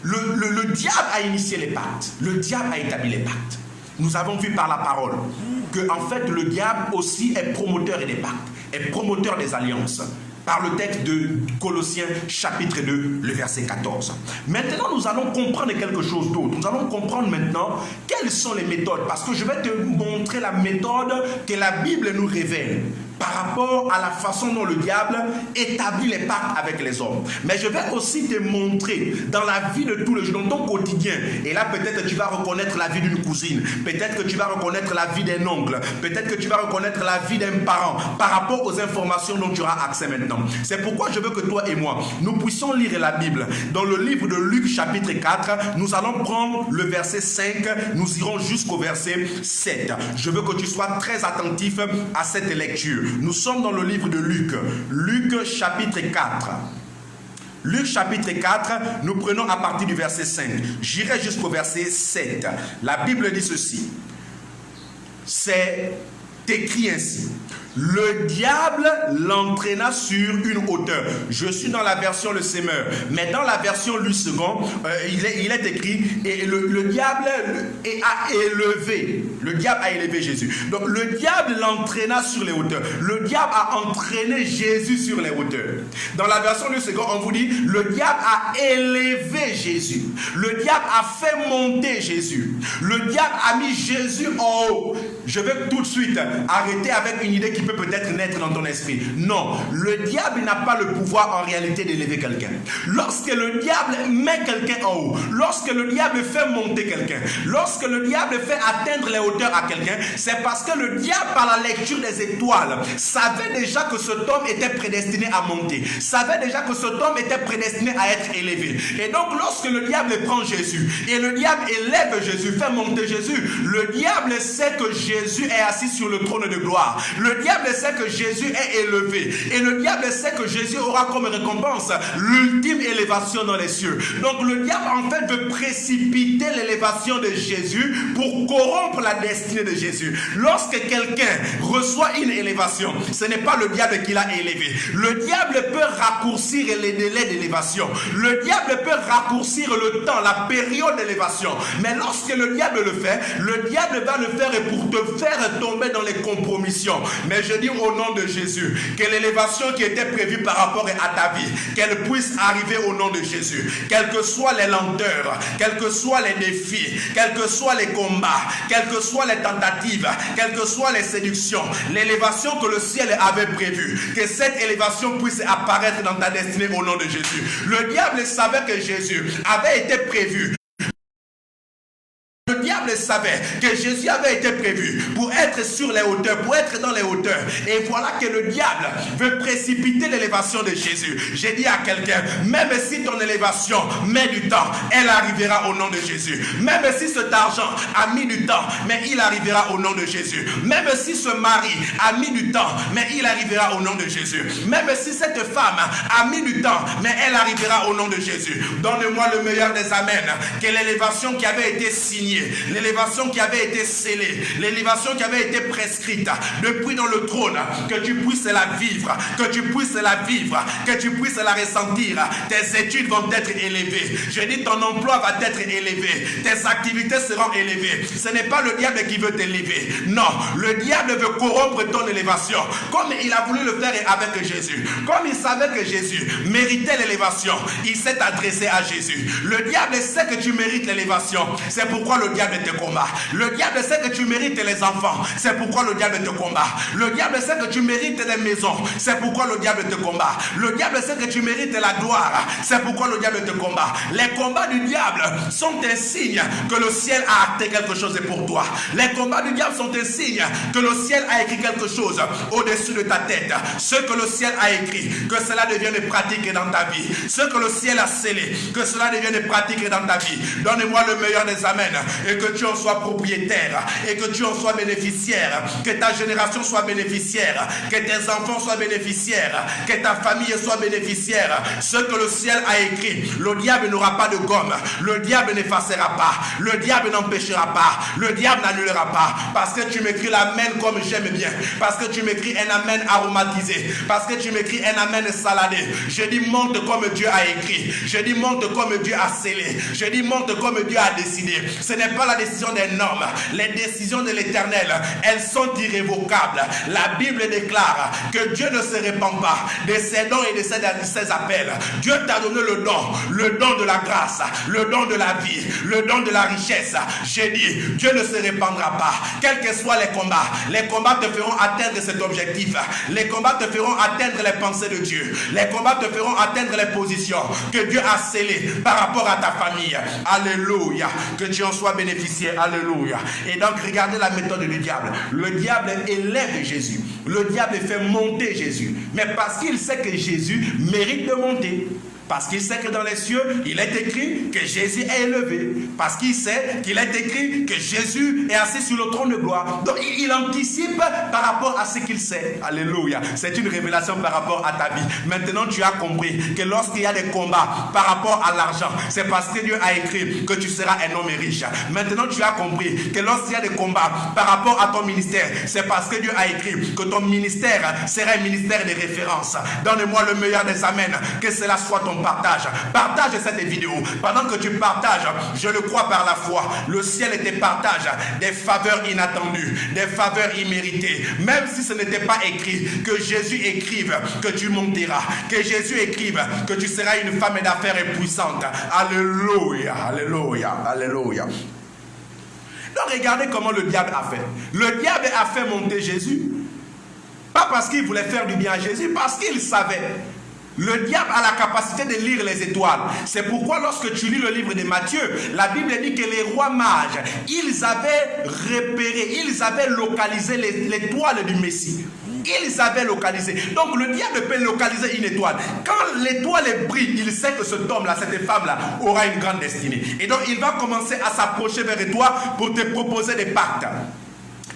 le diable a initié les pactes, le diable a établi les pactes. Nous avons vu par la parole que en fait le diable aussi est promoteur des pactes, est promoteur des alliances. Par le texte de Colossiens chapitre 2, le verset 14. Maintenant, nous allons comprendre quelque chose d'autre. Nous allons comprendre maintenant quelles sont les méthodes. Parce que je vais te montrer la méthode que la Bible nous révèle par rapport à la façon dont le diable établit les pactes avec les hommes. Mais je vais aussi te montrer dans la vie de tous les jours, dans ton quotidien. Et là, peut-être tu vas reconnaître la vie d'une cousine. Peut-être que tu vas reconnaître la vie d'un oncle. Peut-être que tu vas reconnaître la vie d'un parent par rapport aux informations dont tu auras accès maintenant. C'est pourquoi je veux que toi et moi, nous puissions lire la Bible. Dans le livre de Luc chapitre 4, nous allons prendre le verset 5, nous irons jusqu'au verset 7. Je veux que tu sois très attentif à cette lecture. Nous sommes dans le livre de Luc. Luc chapitre 4. Luc chapitre 4, nous prenons à partir du verset 5. J'irai jusqu'au verset 7. La Bible dit ceci. C'est écrit ainsi. Le diable l'entraîna sur une hauteur. Je suis dans la version Le Semeur, mais dans la version Louis II, il est écrit, et le diable a élevé. Le diable a élevé Jésus. Donc le diable l'entraîna sur les hauteurs. Le diable a entraîné Jésus sur les hauteurs. Dans la version Louis II, on vous dit, le diable a élevé Jésus. Le diable a fait monter Jésus. Le diable a mis Jésus en haut. Je vais tout de suite arrêter avec une idée qui qui peut peut-être naître dans ton esprit. Non, le diable n'a pas le pouvoir en réalité d'élever quelqu'un. Lorsque le diable met quelqu'un en haut, lorsque le diable fait monter quelqu'un, lorsque le diable fait atteindre les hauteurs à quelqu'un, c'est parce que le diable, par la lecture des étoiles, savait déjà que cet homme était prédestiné à monter, savait déjà que cet homme était prédestiné à être élevé. Et donc lorsque le diable prend Jésus et le diable élève Jésus, fait monter Jésus, le diable sait que Jésus est assis sur le trône de gloire. Le diable sait que Jésus est élevé et le diable sait que Jésus aura comme récompense l'ultime élévation dans les cieux. Donc le diable en fait veut précipiter l'élévation de Jésus pour corrompre la destinée de Jésus. Lorsque quelqu'un reçoit une élévation, ce n'est pas le diable qui l'a élevé. Le diable peut raccourcir les délais d'élévation. Le diable peut raccourcir le temps, la période d'élévation. Mais lorsque le diable le fait, le diable va le faire pour te faire tomber dans les compromissions. Mais je dis au nom de Jésus que l'élévation qui était prévue par rapport à ta vie, qu'elle puisse arriver au nom de Jésus. Quelles que soient les lenteurs, quels que soient les défis, quels que soient les combats, quelles que soient les tentatives, quelles que soient les séductions, l'élévation que le ciel avait prévue, que cette élévation puisse apparaître dans ta destinée au nom de Jésus. Le diable savait que Jésus avait été prévu. Le diable savait que Jésus avait été prévu pour être sur les hauteurs, pour être dans les hauteurs. Et voilà que le diable veut précipiter l'élévation de Jésus. J'ai dit à quelqu'un, même si ton élévation met du temps, elle arrivera au nom de Jésus. Même si cet argent a mis du temps, mais il arrivera au nom de Jésus. Même si ce mari a mis du temps, mais il arrivera au nom de Jésus. Même si cette femme a mis du temps, mais elle arrivera au nom de Jésus. Donne-moi le meilleur des amens, que l'élévation qui avait été signée, l'élévation qui avait été scellée, l'élévation qui avait été prescrite depuis dans le trône, que tu puisses la vivre, que tu puisses la vivre, que tu puisses la ressentir. Tes études vont être élevées. Je dis, ton emploi va être élevé. Tes activités seront élevées. Ce n'est pas le diable qui veut t'élever. Non, le diable veut corrompre ton élévation, comme il a voulu le faire avec Jésus. Comme il savait que Jésus méritait l'élévation, il s'est adressé à Jésus. Le diable sait que tu mérites l'élévation. C'est pourquoi le diable te combat. Le diable sait que tu mérites les enfants. C'est pourquoi le diable te combat. Le diable sait que tu mérites les maisons. C'est pourquoi le diable te combat. Le diable sait que tu mérites la gloire. C'est pourquoi le diable te combat. Les combats du diable sont un signe que le ciel a acté quelque chose pour toi. Les combats du diable sont un signe que le ciel a écrit quelque chose au-dessus de ta tête. Ce que le ciel a écrit, que cela devienne pratique dans ta vie. Ce que le ciel a scellé, que cela devienne pratique dans ta vie. Donne-moi le meilleur des amens. Et que tu en sois propriétaire, et que tu en sois bénéficiaire, que ta génération soit bénéficiaire, que tes enfants soient bénéficiaires, que ta famille soit bénéficiaire. Ce que le ciel a écrit, le diable n'aura pas de gomme, le diable n'effacera pas, le diable n'empêchera pas, le diable n'annulera pas, parce que tu m'écris l'amen comme j'aime bien, parce que tu m'écris un amen aromatisé, parce que tu m'écris un amen saladé. Je dis monte comme Dieu a écrit, je dis monte comme Dieu a scellé, je dis monte comme Dieu a décidé. Ce n'est pas la décision des normes. Les décisions de l'Éternel, elles sont irrévocables. La Bible déclare que Dieu ne se répand pas de ses dons et de ses appels. Dieu t'a donné le don de la grâce, le don de la vie, le don de la richesse. J'ai dit, Dieu ne se répandra pas. Quels que soient les combats te feront atteindre cet objectif. Les combats te feront atteindre les pensées de Dieu. Les combats te feront atteindre les positions que Dieu a scellées par rapport à ta famille. Alléluia. Que tu en sois bénéficiaire. Alléluia. Et donc regardez la méthode du diable. Le diable élève Jésus. Le diable fait monter Jésus. Mais parce qu'il sait que Jésus mérite de monter. Parce qu'il sait que dans les cieux, il est écrit que Jésus est élevé. Parce qu'il sait qu'il est écrit que Jésus est assis sur le trône de gloire. Donc il anticipe par rapport à ce qu'il sait. Alléluia. C'est une révélation par rapport à ta vie. Maintenant tu as compris que lorsqu'il y a des combats par rapport à l'argent, c'est parce que Dieu a écrit que tu seras un homme riche. Maintenant tu as compris que lorsqu'il y a des combats par rapport à ton ministère, c'est parce que Dieu a écrit que ton ministère sera un ministère de référence. Donne-moi le meilleur des amens. Que cela soit ton partage cette vidéo. Pendant que tu partages, je le crois par la foi, le ciel te partage des faveurs inattendues, des faveurs imméritées. Même si ce n'était pas écrit, que Jésus écrive que tu monteras, que Jésus écrive que tu seras une femme d'affaires puissante. Alléluia, alléluia, alléluia. Donc regardez comment le diable a fait. Le diable a fait monter Jésus. Pas parce qu'il voulait faire du bien à Jésus, parce qu'il savait. Le diable a la capacité de lire les étoiles. C'est pourquoi lorsque tu lis le livre de Matthieu, la Bible dit que les rois mages, ils avaient repéré, ils avaient localisé l'étoile du Messie. Ils avaient localisé. Donc le diable peut localiser une étoile. Quand l'étoile brille, il sait que cet homme-là, cette femme-là, aura une grande destinée. Et donc il va commencer à s'approcher vers toi pour te proposer des pactes.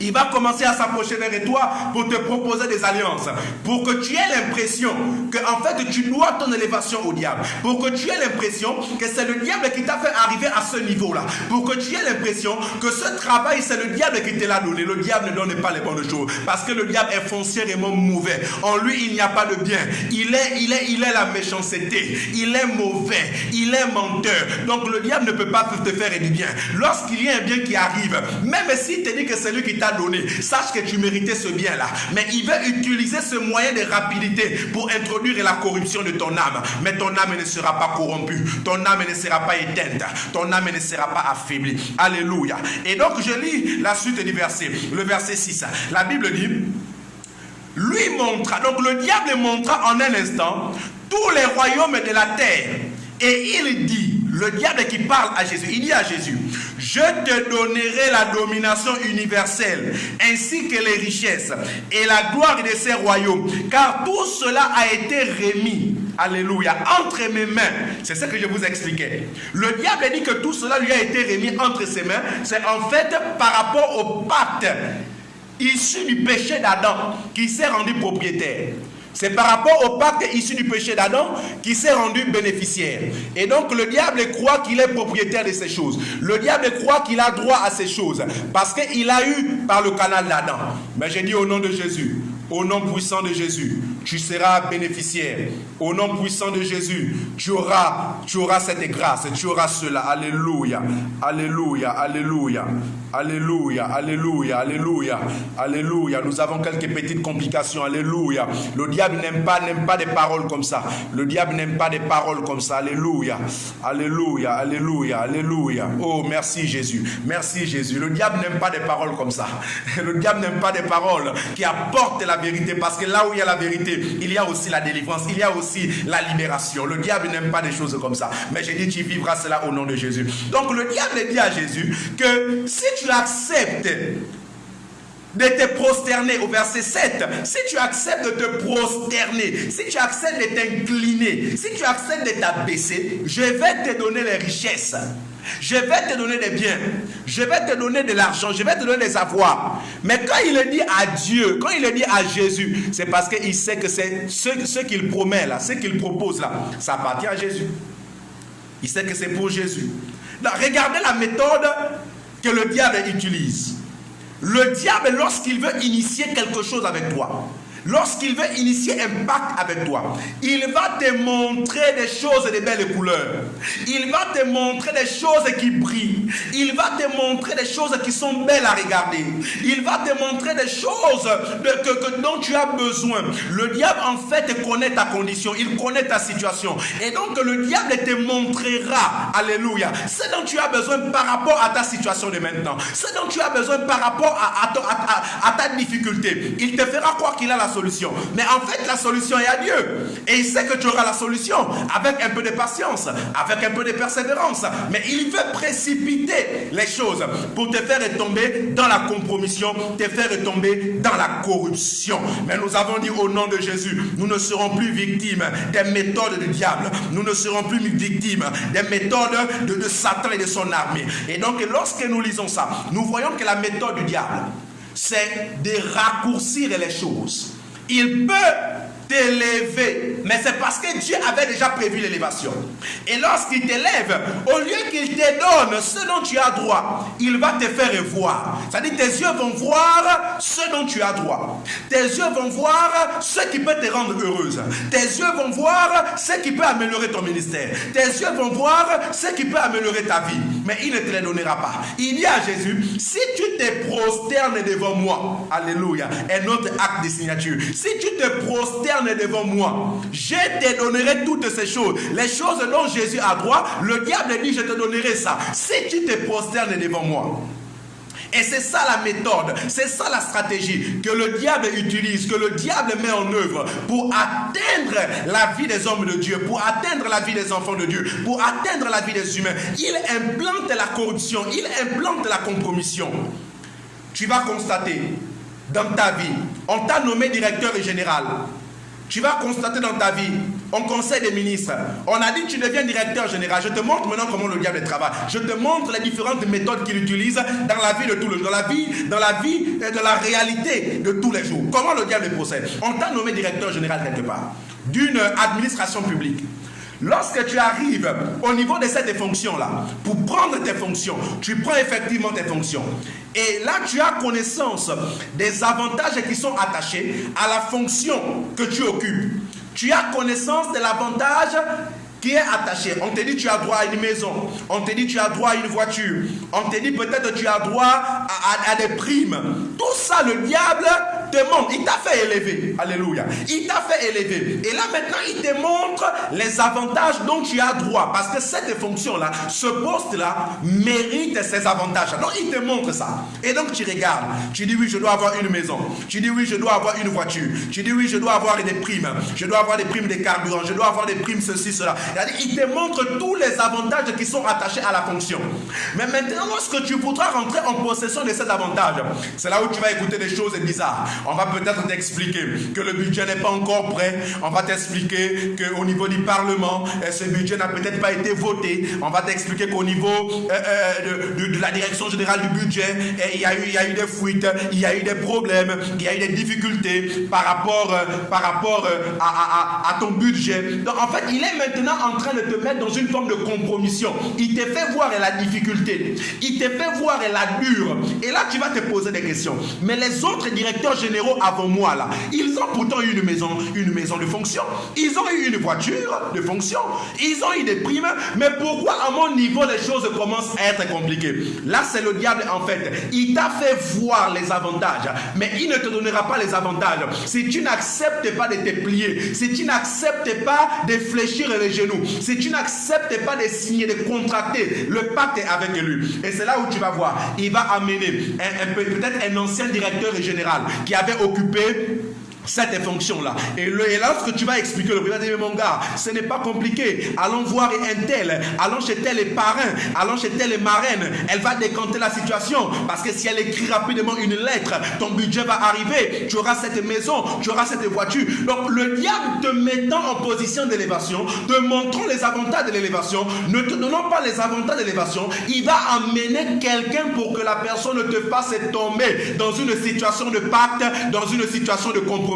Il va commencer à s'approcher vers toi pour te proposer des alliances. Pour que tu aies l'impression que en fait tu dois ton élévation au diable. Pour que tu aies l'impression que c'est le diable qui t'a fait arriver à ce niveau-là. Pour que tu aies l'impression que ce travail c'est le diable qui te l'a donné. Le diable ne donne pas les bonnes choses. Parce que le diable est foncièrement mauvais. En lui il n'y a pas de bien. Il est la méchanceté. Il est mauvais. Il est menteur. Donc le diable ne peut pas te faire du bien. Lorsqu'il y a un bien qui arrive, même s'il te dit que c'est lui qui t'a donné, sache que tu méritais ce bien-là. Mais il veut utiliser ce moyen de rapidité pour introduire la corruption de ton âme. Mais ton âme ne sera pas corrompue. Ton âme ne sera pas éteinte. Ton âme ne sera pas affaiblie. Alléluia. Et donc je lis la suite du verset. Le verset 6. La Bible dit, lui montra, donc le diable montra en un instant tous les royaumes de la terre. Et il dit, le diable qui parle à Jésus, il dit à Jésus, je te donnerai la domination universelle, ainsi que les richesses et la gloire de ces royaumes, car tout cela a été remis, alléluia, entre mes mains. C'est ce que je vous expliquais. Le diable dit que tout cela lui a été remis entre ses mains. C'est en fait par rapport au pacte issu du péché d'Adam qui s'est rendu propriétaire. C'est par rapport au pacte issu du péché d'Adam qui s'est rendu bénéficiaire. Et donc le diable croit qu'il est propriétaire de ces choses. Le diable croit qu'il a droit à ces choses parce qu'il a eu par le canal d'Adam. Mais j'ai dit au nom de Jésus, au nom puissant de Jésus, tu seras bénéficiaire. Au nom puissant de Jésus, tu auras cette grâce, tu auras cela. Alléluia, alléluia, alléluia, alléluia, alléluia, alléluia, alléluia. Nous avons quelques petites complications. Alléluia. Le diable n'aime pas des paroles comme ça. Le diable n'aime pas des paroles comme ça. Alléluia, alléluia, alléluia, alléluia. Oh, merci Jésus, merci Jésus. Le diable n'aime pas des paroles comme ça. Le diable n'aime pas des paroles qui apportent la vérité, parce que là où il y a la vérité, il y a aussi la délivrance, il y a aussi la libération. Le diable n'aime pas des choses comme ça. Mais j'ai dit, tu vivras cela au nom de Jésus. Donc le diable dit à Jésus que si tu acceptes de te prosterner, au verset 7, si tu acceptes de te prosterner, si tu acceptes de t'incliner, si tu acceptes de t'abaisser, je vais te donner les richesses. Je vais te donner des biens, je vais te donner de l'argent, je vais te donner des avoirs. Mais quand il le dit à Dieu, quand il le dit à Jésus, c'est parce qu'il sait que c'est ce qu'il promet là, ce qu'il propose là, ça appartient à Jésus. Il sait que c'est pour Jésus. Donc, regardez la méthode que le diable utilise. Le diable, lorsqu'il veut initier quelque chose avec toi, lorsqu'il veut initier un pacte avec toi, il va te montrer des choses de belles couleurs. Il va te montrer des choses qui brillent. Il va te montrer des choses qui sont belles à regarder. Il va te montrer des choses dont tu as besoin. Le diable en fait connaît ta condition. Il connaît ta situation. Et donc le diable te montrera, alléluia, ce dont tu as besoin par rapport à ta situation de maintenant. Ce dont tu as besoin par rapport à ta difficulté. Il te fera croire qu'il a la solution. Mais en fait, la solution est à Dieu. Et il sait que tu auras la solution avec un peu de patience, avec un peu de persévérance. Mais il veut précipiter les choses pour te faire tomber dans la compromission, te faire tomber dans la corruption. Mais nous avons dit au nom de Jésus, nous ne serons plus victimes des méthodes du diable. Nous ne serons plus victimes des méthodes de Satan et de son armée. Et donc, lorsque nous lisons ça, nous voyons que la méthode du diable, c'est de raccourcir les choses. Il peut t'élever, mais c'est parce que Dieu avait déjà prévu l'élévation. Et lorsqu'il t'élève, au lieu qu'il te donne ce dont tu as droit, il va te faire voir. C'est-à-dire tes yeux vont voir ce dont tu as droit. Tes yeux vont voir ce qui peut te rendre heureuse. Tes yeux vont voir ce qui peut améliorer ton ministère. Tes yeux vont voir ce qui peut améliorer ta vie. Mais il ne te les donnera pas. Il dit à Jésus, si tu te prosternes devant moi, alléluia, un autre acte de signature, si tu te prosternes devant moi, je te donnerai toutes ces choses. Les choses dont Jésus a droit, le diable dit, je te donnerai ça. Si tu te prosternes devant moi. Et c'est ça la méthode, c'est ça la stratégie que le diable utilise, que le diable met en œuvre pour atteindre la vie des hommes de Dieu, pour atteindre la vie des enfants de Dieu, pour atteindre la vie des humains. Il implante la corruption, il implante la compromission. Tu vas constater dans ta vie, on t'a nommé directeur général. Tu vas constater dans ta vie, en conseil des ministres, on a dit que tu deviens directeur général. Je te montre maintenant comment le diable travaille. Je te montre les différentes méthodes qu'il utilise dans la vie de tous les jours, dans la vie et dans la réalité de tous les jours. Comment le diable procède? On t'a nommé directeur général quelque part, d'une administration publique. Lorsque tu arrives au niveau de cette fonction-là, pour prendre tes fonctions, tu prends effectivement tes fonctions. Et là, tu as connaissance des avantages qui sont attachés à la fonction que tu occupes. Tu as connaissance de l'avantage qui est attaché. On te dit tu as droit à une maison. On te dit tu as droit à une voiture. On te dit peut-être tu as droit à des primes. Tout ça, le diable te montre. Il t'a fait élever. Alléluia. Il t'a fait élever. Et là maintenant, il te montre les avantages dont tu as droit. Parce que cette fonction-là, ce poste-là, mérite ces avantages. Donc il te montre ça. Et donc tu regardes. Tu dis oui, je dois avoir une maison. Tu dis oui, je dois avoir une voiture. Tu dis oui, je dois avoir des primes. Je dois avoir des primes de carburant. Je dois avoir des primes ceci, cela. Il te montre tous les avantages qui sont attachés à la fonction. Mais maintenant, lorsque tu voudras rentrer en possession de ces avantages, c'est là où tu vas écouter des choses bizarres. On va peut-être t'expliquer que le budget n'est pas encore prêt. On va t'expliquer qu'au niveau du Parlement, ce budget n'a peut-être pas été voté. On va t'expliquer qu'au niveau de la direction générale du budget, il y a eu des fuites, il y a eu des problèmes, il y a eu des difficultés par rapport à ton budget. Donc en fait, il est maintenant en train de te mettre dans une forme de compromission. Il te fait voir la difficulté. Il te fait voir la dure. Et là, tu vas te poser des questions. Mais les autres directeurs généraux avant moi, là, ils ont pourtant eu une maison de fonction. Ils ont eu une voiture de fonction. Ils ont eu des primes. Mais pourquoi à mon niveau, les choses commencent à être compliquées? Là, c'est le diable en fait. Il t'a fait voir les avantages. Mais il ne te donnera pas les avantages. Si tu n'acceptes pas de te plier, si tu n'acceptes pas de fléchir les genoux, si tu n'acceptes pas de signer, de contracter le pacte avec lui. Et c'est là où tu vas voir, il va amener peut-être un ancien directeur général qui avait occupé cette fonction-là. Et lorsque tu vas expliquer, le président dit, mais mon gars, ce n'est pas compliqué. Allons voir un tel, allons chez tel et parrain, allons chez telle et marraine. Elle va décanter la situation. Parce que si elle écrit rapidement une lettre, ton budget va arriver. Tu auras cette maison, tu auras cette voiture. Donc le diable te mettant en position d'élévation, te montrant les avantages de l'élévation, ne te donnant pas les avantages de l'élévation, il va amener quelqu'un pour que la personne ne te fasse tomber dans une situation de pacte, dans une situation de compromis.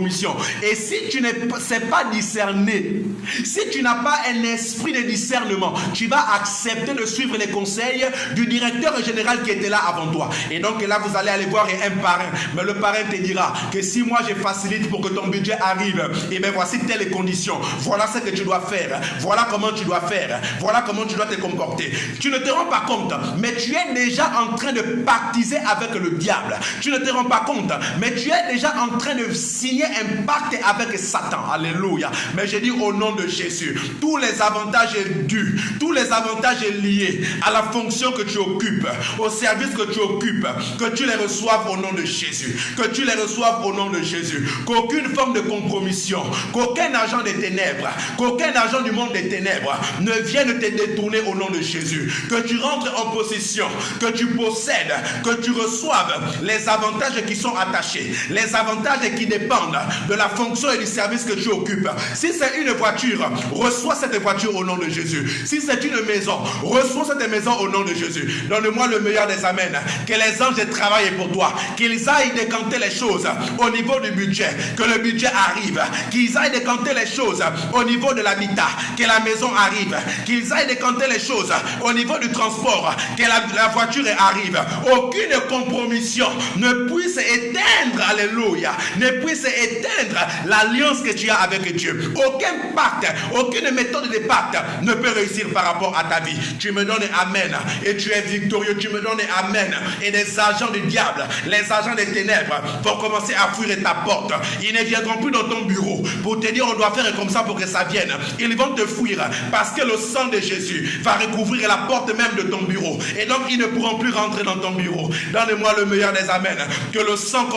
Et si tu ne sais pas discerner, si tu n'as pas un esprit de discernement, tu vas accepter de suivre les conseils du directeur général qui était là avant toi. Et donc là, vous allez aller voir un parrain. Mais le parrain te dira que si moi je facilite pour que ton budget arrive, et bien voici telles conditions. Voilà ce que tu dois faire. Voilà comment tu dois faire. Voilà comment tu dois te comporter. Tu ne te rends pas compte, mais tu es déjà en train de pactiser avec le diable. Tu ne te rends pas compte, mais tu es déjà en train de signer un pacte avec Satan. Alléluia. Mais je dis au nom de Jésus, tous les avantages dus, tous les avantages liés à la fonction que tu occupes, au service que tu occupes, que tu les reçoives au nom de Jésus. Que tu les reçoives au nom de Jésus. Qu'aucune forme de compromission, qu'aucun agent des ténèbres, qu'aucun agent du monde des ténèbres ne vienne te détourner au nom de Jésus. Que tu rentres en possession, que tu possèdes, que tu reçoives les avantages qui sont attachés, les avantages qui dépendent de la fonction et du service que tu occupes. Si c'est une voiture, reçois cette voiture au nom de Jésus. Si c'est une maison, reçois cette maison au nom de Jésus. Donne-moi le meilleur des amens. Que les anges travaillent pour toi. Qu'ils aillent décanter les choses au niveau du budget. Que le budget arrive. Qu'ils aillent décanter les choses au niveau de l'habitat. Que la maison arrive. Qu'ils aillent décanter les choses au niveau du transport. Que la voiture arrive. Aucune compromission ne puisse éteindre, alléluia, ne puisse éteindre éteindre l'alliance que tu as avec Dieu. Aucun pacte, aucune méthode de pacte ne peut réussir par rapport à ta vie. Tu me donnes amen et tu es victorieux. Tu me donnes amen et les agents du diable, les agents des ténèbres vont commencer à fuir ta porte. Ils ne viendront plus dans ton bureau pour te dire on doit faire comme ça pour que ça vienne. Ils vont te fuir parce que le sang de Jésus va recouvrir la porte même de ton bureau. Et donc ils ne pourront plus rentrer dans ton bureau. Donne-moi le meilleur des amen. Que le sang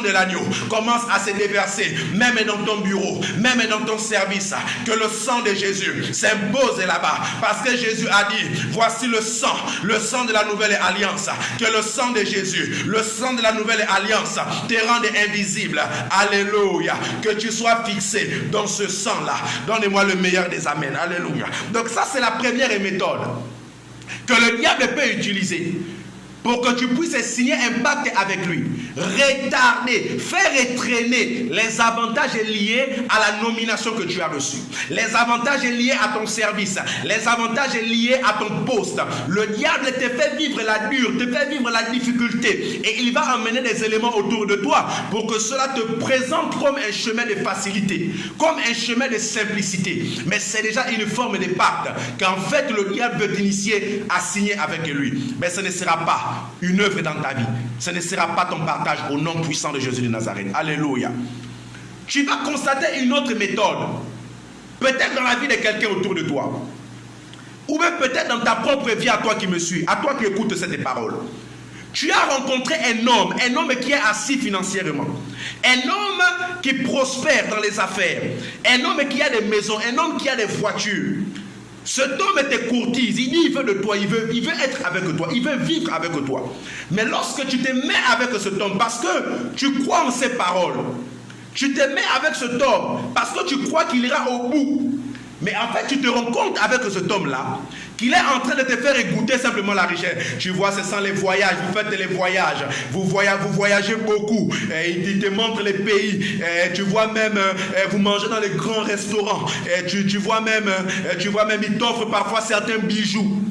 de l'agneau commence à se déverser même dans ton bureau, même dans ton service. Que le sang de Jésus s'impose là-bas. Parce que Jésus a dit, voici le sang de la nouvelle alliance. Que le sang de Jésus, le sang de la nouvelle alliance te rende invisible. Alléluia. Que tu sois fixé dans ce sang-là. Donnez-moi le meilleur des amens. Alléluia. Donc ça, c'est la première méthode que le diable peut utiliser pour que tu puisses signer un pacte avec lui. Retarder, faire traîner les avantages liés à la nomination que tu as reçue. Les avantages liés à ton service. Les avantages liés à ton poste. Le diable te fait vivre la dure, te fait vivre la difficulté. Et il va amener des éléments autour de toi pour que cela te présente comme un chemin de facilité, comme un chemin de simplicité. Mais c'est déjà une forme de pacte qu'en fait le diable veut t'initier à signer avec lui. Mais ce ne sera pas une œuvre dans ta vie. Ce ne sera pas ton partage au nom puissant de Jésus de Nazareth. Alléluia. Tu vas constater une autre méthode. Peut-être dans la vie de quelqu'un autour de toi. Ou même peut-être dans ta propre vie à toi qui me suis, à toi qui écoutes cette parole. Tu as rencontré un homme qui est assis financièrement. Un homme qui prospère dans les affaires. Un homme qui a des maisons, un homme qui a des voitures. Cet homme te courtise, il dit il veut de toi, il veut être avec toi, il veut vivre avec toi. Mais lorsque tu te mets avec cet homme, parce que tu crois en ses paroles, tu te mets avec cet homme, parce que tu crois qu'il ira au bout. Mais en fait, tu te rends compte avec cet homme-là qu'il est en train de te faire goûter simplement la richesse. Tu vois, ce sont les voyages, vous faites les voyages, vous voyagez beaucoup, il te montre les pays, tu vois même, vous mangez dans les grands restaurants, tu vois même, il t'offre parfois certains bijoux.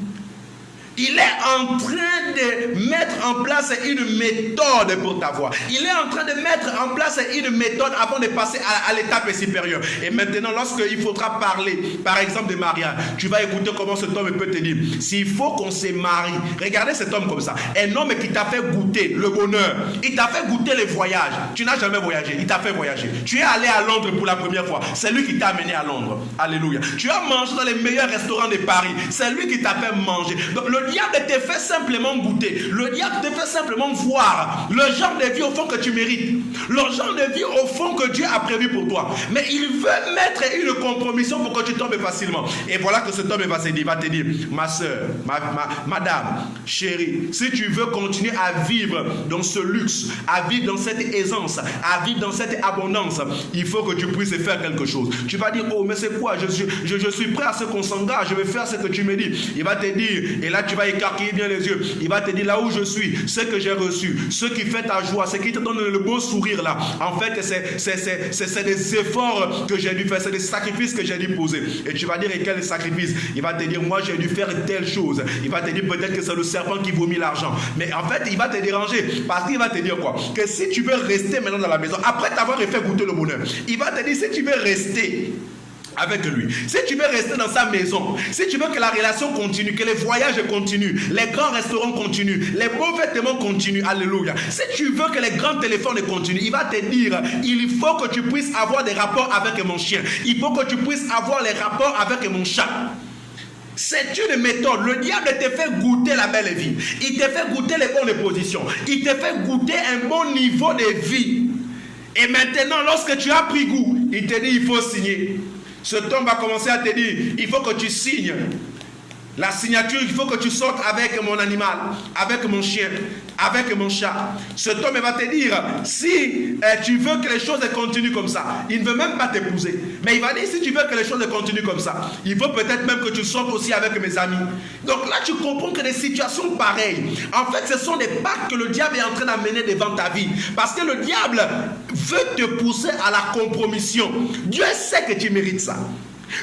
Il est en train de mettre en place une méthode pour t'avoir. Il est en train de mettre en place une méthode avant de passer à l'étape supérieure. Et maintenant, lorsqu'il faudra parler, par exemple, de mariage, tu vas écouter comment cet homme peut te dire, s'il faut qu'on se marie, regardez cet homme comme ça, un homme qui t'a fait goûter le bonheur, il t'a fait goûter les voyages. Tu n'as jamais voyagé, il t'a fait voyager. Tu es allé à Londres pour la première fois, c'est lui qui t'a amené à Londres. Alléluia. Tu as mangé dans les meilleurs restaurants de Paris, c'est lui qui t'a fait manger. Donc, le diable te fait simplement goûter. Le diable te fait simplement voir le genre de vie au fond que tu mérites. Le genre de vie au fond que Dieu a prévu pour toi. Mais il veut mettre une compromission pour que tu tombes facilement. Et voilà que cet homme va te dire, ma soeur, madame, chérie, si tu veux continuer à vivre dans ce luxe, à vivre dans cette aisance, à vivre dans cette abondance, il faut que tu puisses faire quelque chose. Tu vas dire, oh mais c'est quoi, je suis prêt à ce qu'on s'engage, je vais faire ce que tu me dis. Il va te dire, et là tu vas écarquiller bien les yeux, il va te dire là où je suis, ce que j'ai reçu, ce qui fait ta joie, ce qui te donne le beau sourire là, en fait c'est des efforts que j'ai dû faire, c'est des sacrifices que j'ai dû poser. Et tu vas dire, et quel sacrifice? Il va te dire, moi j'ai dû faire telle chose. Il va te dire peut-être que c'est le serpent qui vomit l'argent, mais en fait il va te déranger, parce qu'il va te dire quoi? Que si tu veux rester maintenant dans la maison, après t'avoir fait goûter le bonheur, il va te dire, si tu veux rester avec lui, si tu veux rester dans sa maison, si tu veux que la relation continue, que les voyages continuent, les grands restaurants continuent, les beaux vêtements continuent, alléluia, si tu veux que les grands téléphones continuent, il va te dire, il faut que tu puisses avoir des rapports avec mon chien, il faut que tu puisses avoir les rapports avec mon chat. C'est une méthode. Le diable te fait goûter la belle vie, il te fait goûter les bonnes positions, il te fait goûter un bon niveau de vie. Et maintenant, lorsque tu as pris goût, il te dit, il faut signer. Cet homme va commencer à te dire, il faut que tu signes. La signature, il faut que tu sortes avec mon animal, avec mon chien, avec mon chat. Cet homme va te dire, si tu veux que les choses continuent comme ça, il ne veut même pas t'épouser. Mais il va dire, si tu veux que les choses continuent comme ça, il faut peut-être même que tu sortes aussi avec mes amis. Donc là, tu comprends que des situations pareilles, en fait, ce sont des pactes que le diable est en train d'amener devant ta vie. Parce que le diable veut te pousser à la compromission. Dieu sait que tu mérites ça.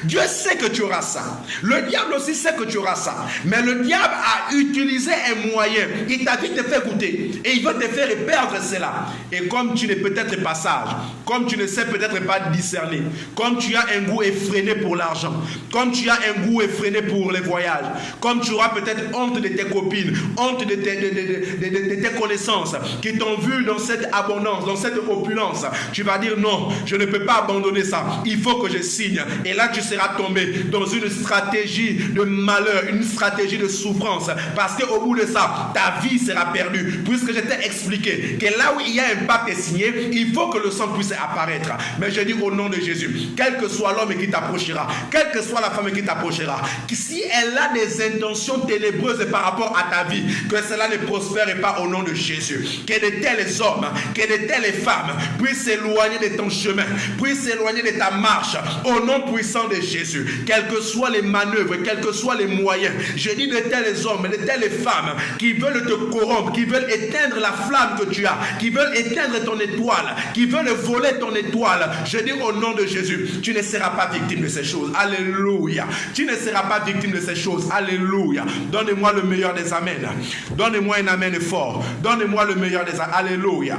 Dieu sait que tu auras ça. Le diable aussi sait que tu auras ça. Mais le diable a utilisé un moyen. Il t'a dit de te faire goûter. Et il veut te faire perdre cela. Et comme tu n'es peut-être pas sage, comme tu ne sais peut-être pas discerner, comme tu as un goût effréné pour l'argent, comme tu as un goût effréné pour les voyages, comme tu auras peut-être honte de tes copines, honte de tes connaissances qui t'ont vu dans cette abondance, dans cette opulence, tu vas dire non, je ne peux pas abandonner ça. Il faut que je signe. Et là, tu seras tombé dans une stratégie de malheur, une stratégie de souffrance. Parce qu'au bout de ça, ta vie sera perdue. Puisque je t'ai expliqué que là où il y a un pacte signé, il faut que le sang puisse apparaître. Mais je dis au nom de Jésus, quel que soit l'homme qui t'approchera, quelle que soit la femme qui t'approchera, que si elle a des intentions ténébreuses par rapport à ta vie, que cela ne prospère pas au nom de Jésus. Que de tels hommes, que de telles femmes puissent s'éloigner de ton chemin, puissent s'éloigner de ta marche, au nom puissant de Jésus. Quelles que soient les manœuvres, quels que soient les moyens, je dis de tels hommes, de telles femmes qui veulent te corrompre, qui veulent éteindre la flamme que tu as, qui veulent éteindre ton étoile, qui veulent voler ton étoile, je dis au nom de Jésus, tu ne seras pas victime de ces choses. Alléluia. Tu ne seras pas victime de ces choses. Alléluia. Donne-moi le meilleur des amens. Donne-moi un amen fort. Donne-moi le meilleur des amens. Alléluia.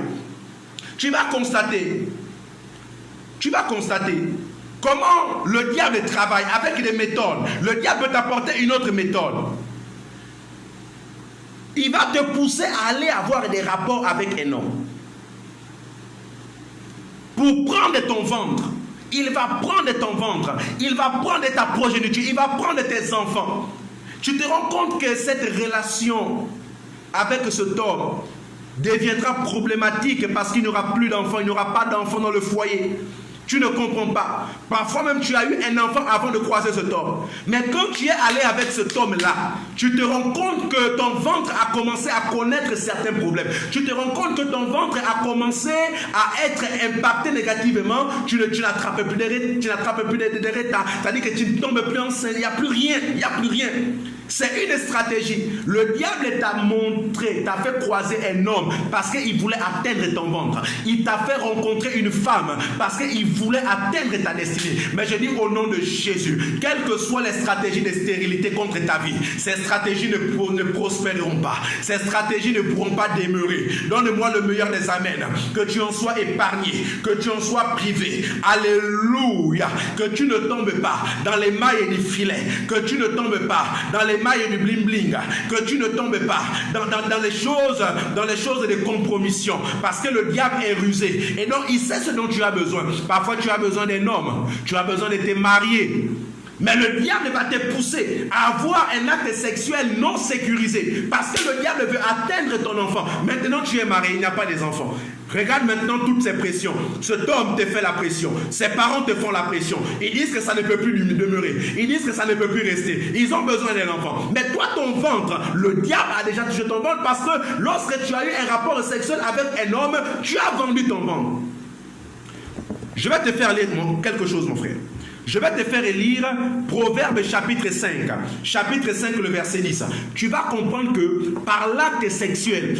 Tu vas constater comment le diable travaille avec des méthodes. Le diable peut t'apporter une autre méthode. Il va te pousser à aller avoir des rapports avec un homme. Pour prendre ton ventre. Il va prendre ton ventre. Il va prendre ta progéniture. Il va prendre tes enfants. Tu te rends compte que cette relation avec cet homme deviendra problématique parce qu'il n'y aura plus d'enfants. Il n'y aura pas d'enfants dans le foyer. Tu ne comprends pas. Parfois même tu as eu un enfant avant de croiser cet homme. Mais quand tu es allé avec cet homme-là, tu te rends compte que ton ventre a commencé à connaître certains problèmes. Tu te rends compte que ton ventre a commencé à être impacté négativement. Tu n'attrapes plus de retard. C'est-à-dire que tu ne tombes plus enceinte. Il n'y a plus rien. Il n'y a plus rien. C'est une stratégie. Le diable t'a montré, t'a fait croiser un homme parce qu'il voulait atteindre ton ventre. Il t'a fait rencontrer une femme parce qu'il voulait atteindre ta destinée. Mais je dis au nom de Jésus, quelles que soient les stratégies de stérilité contre ta vie, ces stratégies ne prospéreront pas. Ces stratégies ne pourront pas demeurer. Donne-moi le meilleur des amens. Que tu en sois épargné, que tu en sois privé. Alléluia. Que tu ne tombes pas dans les mailles du filet. Que tu ne tombes pas dans les mailles du bling bling, que tu ne tombes pas dans les choses de compromission, parce que le diable est rusé et donc il sait ce dont tu as besoin. Parfois tu as besoin d'un homme, tu as besoin de te marier, mais le diable va te pousser à avoir un acte sexuel non sécurisé parce que le diable veut atteindre ton enfant. Maintenant tu es marié, il n'y a pas des enfants. Regarde maintenant toutes ces pressions. Cet homme te fait la pression. Ses parents te font la pression. Ils disent que ça ne peut plus demeurer. Ils disent que ça ne peut plus rester. Ils ont besoin d'un enfant. Mais toi, ton ventre, le diable a déjà touché ton ventre parce que lorsque tu as eu un rapport sexuel avec un homme, tu as vendu ton ventre. Je vais te faire lire quelque chose, mon frère. Je vais te faire lire Proverbe chapitre 5. Chapitre 5, le verset 10. Tu vas comprendre que par l'acte sexuel,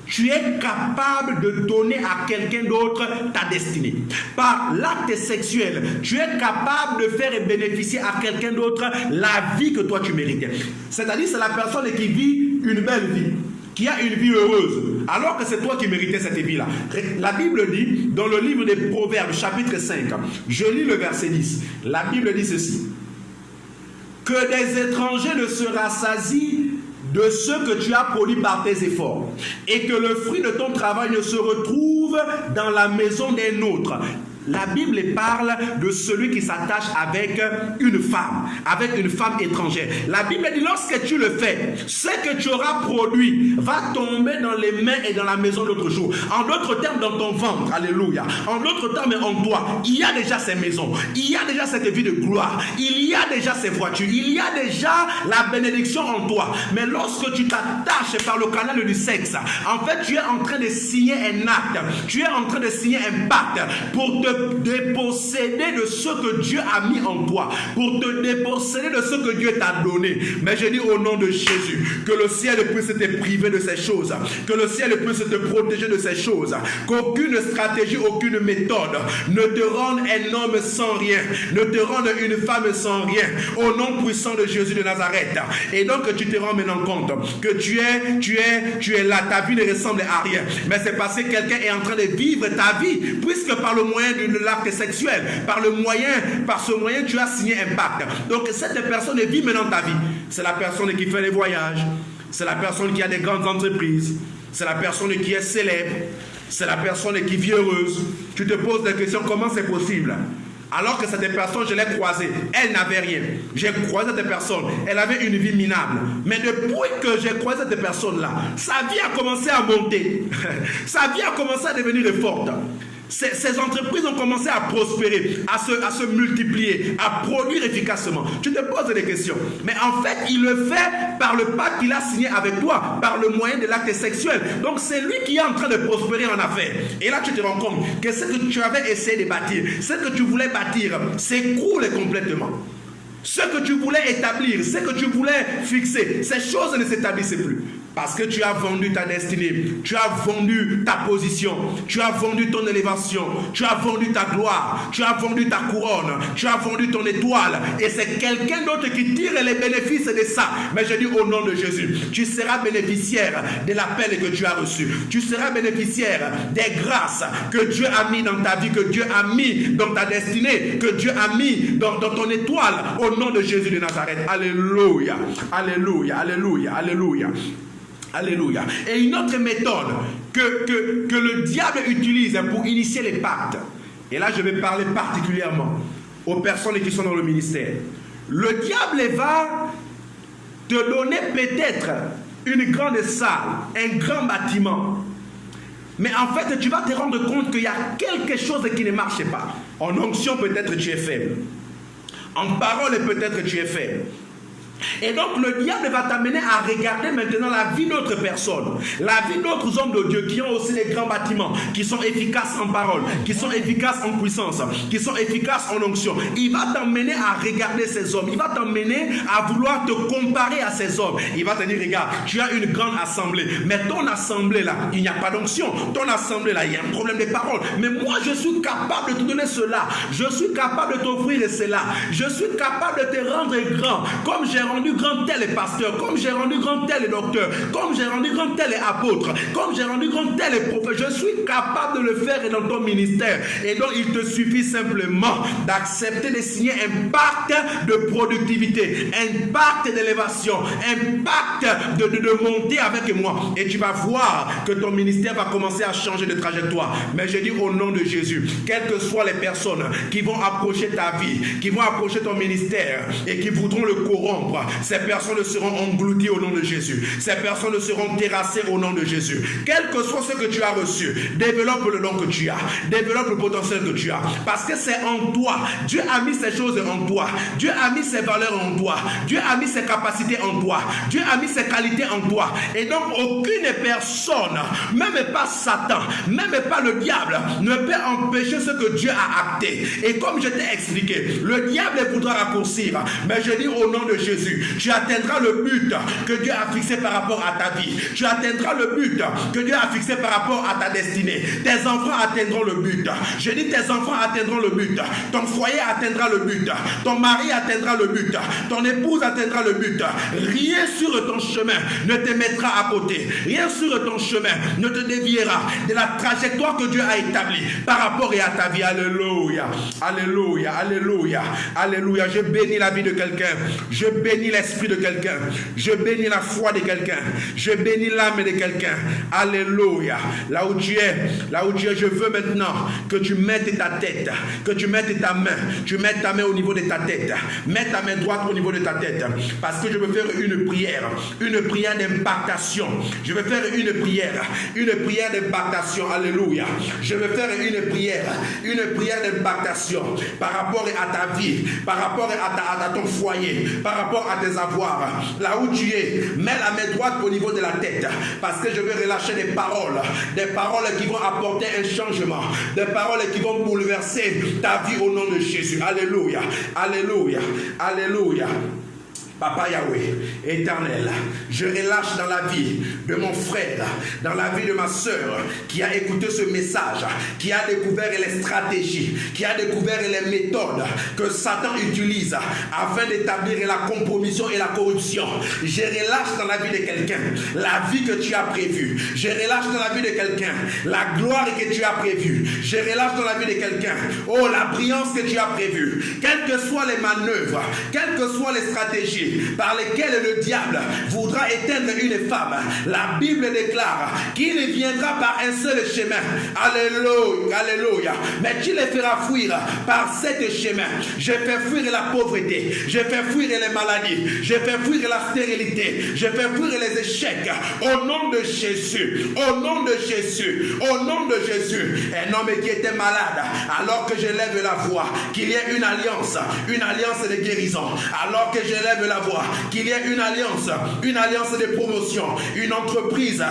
tu es capable de donner à quelqu'un d'autre ta destinée. Par l'acte sexuel, tu es capable de faire bénéficier à quelqu'un d'autre la vie que toi tu méritais. C'est-à-dire c'est la personne qui vit une belle vie, qui a une vie heureuse, alors que c'est toi qui méritais cette vie-là. La Bible dit, dans le livre des Proverbes, chapitre 5, je lis le verset 10, la Bible dit ceci: que des étrangers ne se rassasient de ce que tu as produit par tes efforts, et que le fruit de ton travail ne se retrouve dans la maison d'un autre. La Bible parle de celui qui s'attache avec une femme étrangère. La Bible dit, lorsque tu le fais, ce que tu auras produit va tomber dans les mains et dans la maison l'autre jour. En d'autres termes, dans ton ventre, alléluia. En d'autres termes, en toi, il y a déjà ces maisons, il y a déjà cette vie de gloire, il y a déjà ces voitures, il y a déjà la bénédiction en toi. Mais lorsque tu t'attaches par le canal du sexe, en fait, tu es en train de signer un acte, tu es en train de signer un pacte pour te te déposséder de ce que Dieu a mis en toi, pour te déposséder de ce que Dieu t'a donné. Mais je dis au nom de Jésus, que le ciel puisse te priver de ces choses, que le ciel puisse te protéger de ces choses, qu'aucune stratégie, aucune méthode ne te rende un homme sans rien, ne te rende une femme sans rien, au nom puissant de Jésus de Nazareth. Et donc tu te rends maintenant compte que tu es là, ta vie ne ressemble à rien, mais c'est parce que quelqu'un est en train de vivre ta vie, puisque par le moyen de l'acte sexuel, par ce moyen tu as signé un pacte. Donc cette personne vit maintenant ta vie. C'est la personne qui fait les voyages, c'est la personne qui a des grandes entreprises, c'est la personne qui est célèbre, c'est la personne qui vit heureuse. Tu te poses des questions, comment c'est possible? Alors que cette personne, je l'ai croisée, elle n'avait rien. J'ai croisé cette personne, elle avait une vie minable. Mais depuis que j'ai croisé cette personne-là, sa vie a commencé à monter. Sa vie a commencé à devenir forte. Ces entreprises ont commencé à prospérer, à se multiplier, à produire efficacement. Tu te poses des questions. Mais en fait, il le fait par le pacte qu'il a signé avec toi, par le moyen de l'acte sexuel. Donc, c'est lui qui est en train de prospérer en affaires. Et là, tu te rends compte que ce que tu avais essayé de bâtir, ce que tu voulais bâtir, s'écroule complètement. Ce que tu voulais établir, ce que tu voulais fixer, ces choses ne s'établissent plus. Parce que tu as vendu ta destinée, tu as vendu ta position, tu as vendu ton élévation, tu as vendu ta gloire, tu as vendu ta couronne, tu as vendu ton étoile. Et c'est quelqu'un d'autre qui tire les bénéfices de ça. Mais je dis au nom de Jésus, tu seras bénéficiaire de l'appel que tu as reçu. Tu seras bénéficiaire des grâces que Dieu a mis dans ta vie, que Dieu a mis dans ta destinée, que Dieu a mis dans ton étoile. Au nom de Jésus de Nazareth. Alléluia, alléluia, alléluia, alléluia. Alléluia. Et une autre méthode que le diable utilise pour initier les pactes, et là je vais parler particulièrement aux personnes qui sont dans le ministère. Le diable va te donner peut-être une grande salle, un grand bâtiment, mais en fait tu vas te rendre compte qu'il y a quelque chose qui ne marche pas. En onction peut-être tu es faible, en parole peut-être tu es faible. Et donc le diable va t'amener à regarder maintenant la vie d'autres personnes, la vie d'autres hommes de Dieu qui ont aussi des grands bâtiments, qui sont efficaces en parole, qui sont efficaces en puissance, qui sont efficaces en onction. Il va t'emmener à regarder ces hommes, il va t'emmener à vouloir te comparer à ces hommes. Il va te dire, regarde, tu as une grande assemblée, mais ton assemblée là, il n'y a pas d'onction. Ton assemblée là, il y a un problème de parole. Mais moi je suis capable de te donner cela, je suis capable de t'offrir cela, je suis capable de te rendre grand, comme j'ai rendu grand tel pasteur, comme j'ai rendu grand tel docteur, comme j'ai rendu grand tel apôtre, comme j'ai rendu grand tel prophète. Je suis capable de le faire dans ton ministère. Et donc il te suffit simplement d'accepter de signer un pacte de productivité, un pacte d'élévation, un pacte de monter avec moi. Et tu vas voir que ton ministère va commencer à changer de trajectoire. Mais je dis au nom de Jésus, quelles que soient les personnes qui vont approcher ta vie, qui vont approcher ton ministère et qui voudront le corrompre, ces personnes seront englouties au nom de Jésus. Ces personnes seront terrassées au nom de Jésus. Quel que soit ce que tu as reçu, développe le don que tu as, développe le potentiel que tu as, parce que c'est en toi. Dieu a mis ces choses en toi, Dieu a mis ses valeurs en toi, Dieu a mis ses capacités en toi, Dieu a mis ses qualités en toi. Et donc aucune personne, même pas Satan, même pas le diable, ne peut empêcher ce que Dieu a acté. Et comme je t'ai expliqué, le diable voudra raccourcir, mais je dis au nom de Jésus, tu atteindras le but que Dieu a fixé par rapport à ta vie. Tu atteindras le but que Dieu a fixé par rapport à ta destinée. Tes enfants atteindront le but. Je dis tes enfants atteindront le but. Ton foyer atteindra le but. Ton mari atteindra le but. Ton épouse atteindra le but. Rien sur ton chemin ne te mettra à côté. Rien sur ton chemin ne te déviera de la trajectoire que Dieu a établie par rapport à ta vie. Alléluia. Alléluia. Alléluia. Alléluia. Je bénis la vie de quelqu'un. Je bénis l'esprit de quelqu'un. Je bénis la foi de quelqu'un. Je bénis l'âme de quelqu'un. Alléluia. Là où tu es, je veux maintenant que tu mettes ta tête, que tu mettes ta main. Tu mets ta main au niveau de ta tête. Mets ta main droite au niveau de ta tête. Parce que je veux faire une prière d'impactation. Je veux faire une prière d'impactation. Alléluia. Je veux faire une prière d'impactation par rapport à ta vie, par rapport à ton foyer, par rapport à tes avoirs. Là où tu es, mets la main droite au niveau de la tête. Parce que je vais relâcher des paroles qui vont apporter un changement. Des paroles qui vont bouleverser ta vie au nom de Jésus. Alléluia. Alléluia. Alléluia. Papa Yahweh, éternel, je relâche dans la vie de mon frère, dans la vie de ma soeur, qui a écouté ce message, qui a découvert les stratégies, qui a découvert les méthodes que Satan utilise afin d'établir la compromission et la corruption. Je relâche dans la vie de quelqu'un la vie que tu as prévue. Je relâche dans la vie de quelqu'un la gloire que tu as prévue. Je relâche dans la vie de quelqu'un, oh, la brillance que tu as prévue. Quelles que soient les manœuvres, quelles que soient les stratégies par lesquelles le diable voudra éteindre une femme, la Bible déclare qu'il viendra par un seul chemin. Alléluia, alléluia. Mais tu les feras fuir par sept chemins. Je fais fuir la pauvreté, je fais fuir les maladies, je fais fuir la stérilité, je fais fuir les échecs. Au nom de Jésus, au nom de Jésus, au nom de Jésus. Un homme qui était malade, alors que je lève la voix, qu'il y ait une alliance de guérison. Alors que je lève la voix, qu'il y ait une alliance de promotion, une entreprise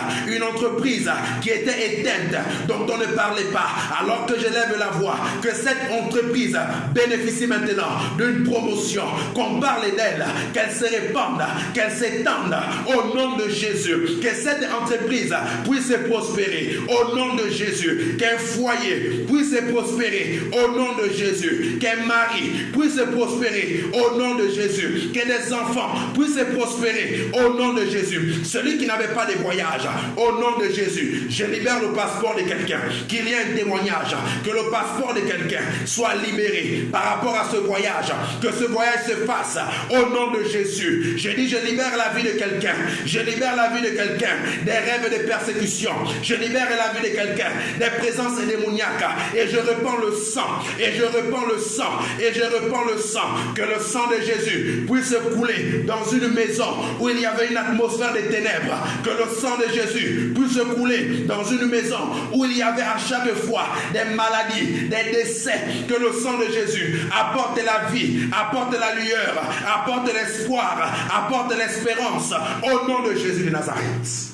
qui était éteinte, dont on ne parlait pas, alors que je lève la voix, que cette entreprise bénéficie maintenant d'une promotion, qu'on parle d'elle, qu'elle se répande, qu'elle s'étende au nom de Jésus, que cette entreprise puisse prospérer au nom de Jésus, qu'un foyer puisse prospérer au nom de Jésus, qu'un mari puisse prospérer au nom de Jésus, que des enfants puissent prospérer au nom de Jésus. Celui qui n'avait pas de voyage, au nom de Jésus, je libère le passeport de quelqu'un, qu'il y ait un témoignage, que le passeport de quelqu'un soit libéré par rapport à ce voyage, que ce voyage se fasse au nom de Jésus. Je dis, je libère la vie de quelqu'un, je libère la vie de quelqu'un des rêves de persécution, je libère la vie de quelqu'un des présences démoniaques, et je répands le sang, et je répands le sang, et je répands le sang, que le sang de Jésus puisse couler dans une maison où il y avait une atmosphère de ténèbres, que le sang de Jésus puisse couler dans une maison où il y avait à chaque fois des maladies, des décès, que le sang de Jésus apporte la vie, apporte la lueur, apporte l'espoir, apporte l'espérance au nom de Jésus de Nazareth.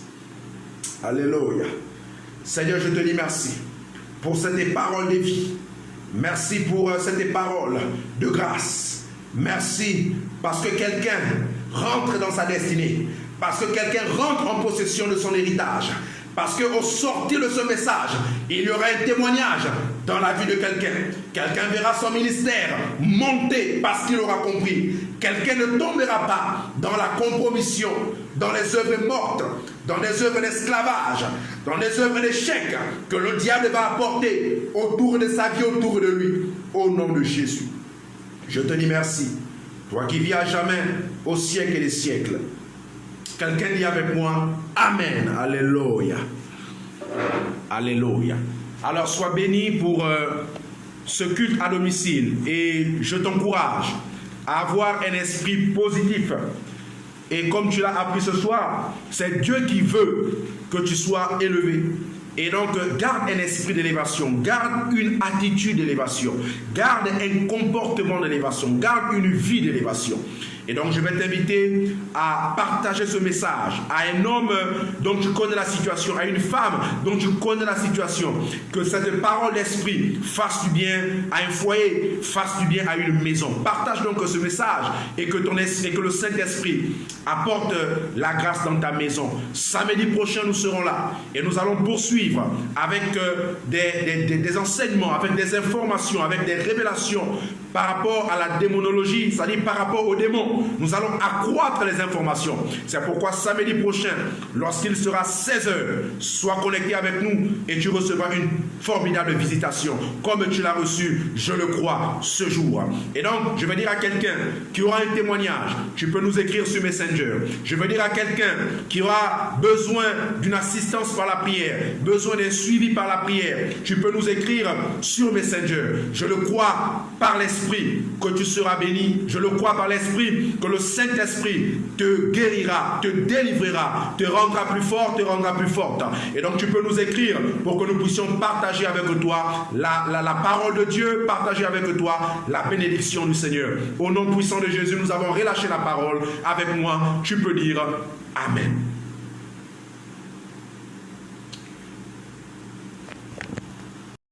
Alléluia. Seigneur, je te dis merci pour cette parole de vie. Merci pour cette parole de grâce. Merci parce que quelqu'un rentre dans sa destinée, parce que quelqu'un rentre en possession de son héritage, parce qu'au sortir de ce message, il y aura un témoignage dans la vie de quelqu'un. Quelqu'un verra son ministère monter parce qu'il aura compris. Quelqu'un ne tombera pas dans la compromission, dans les œuvres mortes, dans les œuvres d'esclavage, dans les œuvres d'échec que le diable va apporter autour de sa vie, autour de lui. Au nom de Jésus, je te dis merci. Toi qui vis à jamais, au siècle et des siècles. Quelqu'un dit avec moi, Amen. Alléluia. Alléluia. Alors sois béni pour ce culte à domicile. Et je t'encourage à avoir un esprit positif. Et comme tu l'as appris ce soir, c'est Dieu qui veut que tu sois élevé. Et donc, garde un esprit d'élévation, garde une attitude d'élévation, garde un comportement d'élévation, garde une vie d'élévation. Et donc, je vais t'inviter à partager ce message à un homme dont tu connais la situation, à une femme dont tu connais la situation. Que cette parole d'esprit fasse du bien à un foyer, fasse du bien à une maison. Partage donc ce message et que le Saint-Esprit apporte la grâce dans ta maison. Samedi prochain, nous serons là et nous allons poursuivre avec des enseignements, avec des informations, avec des révélations par rapport à la démonologie, c'est-à-dire par rapport aux démons. Nous allons accroître les informations. C'est pourquoi samedi prochain, lorsqu'il sera 16 h, sois connecté avec nous et tu recevras une formidable visitation. Comme tu l'as reçu, je le crois, ce jour. Et donc, je vais dire à quelqu'un qui aura un témoignage, tu peux nous écrire sur Messenger. Je vais dire à quelqu'un qui aura besoin d'une assistance par la prière, besoin d'un suivi par la prière, tu peux nous écrire sur Messenger. Je le crois par l'Esprit l'Esprit que tu seras béni. Je le crois par l'Esprit que le Saint-Esprit te guérira, te délivrera, te rendra plus fort, te rendra plus forte. Et donc tu peux nous écrire pour que nous puissions partager avec toi la parole de Dieu, partager avec toi la bénédiction du Seigneur. Au nom puissant de Jésus, nous avons relâché la parole. Avec moi, tu peux dire Amen.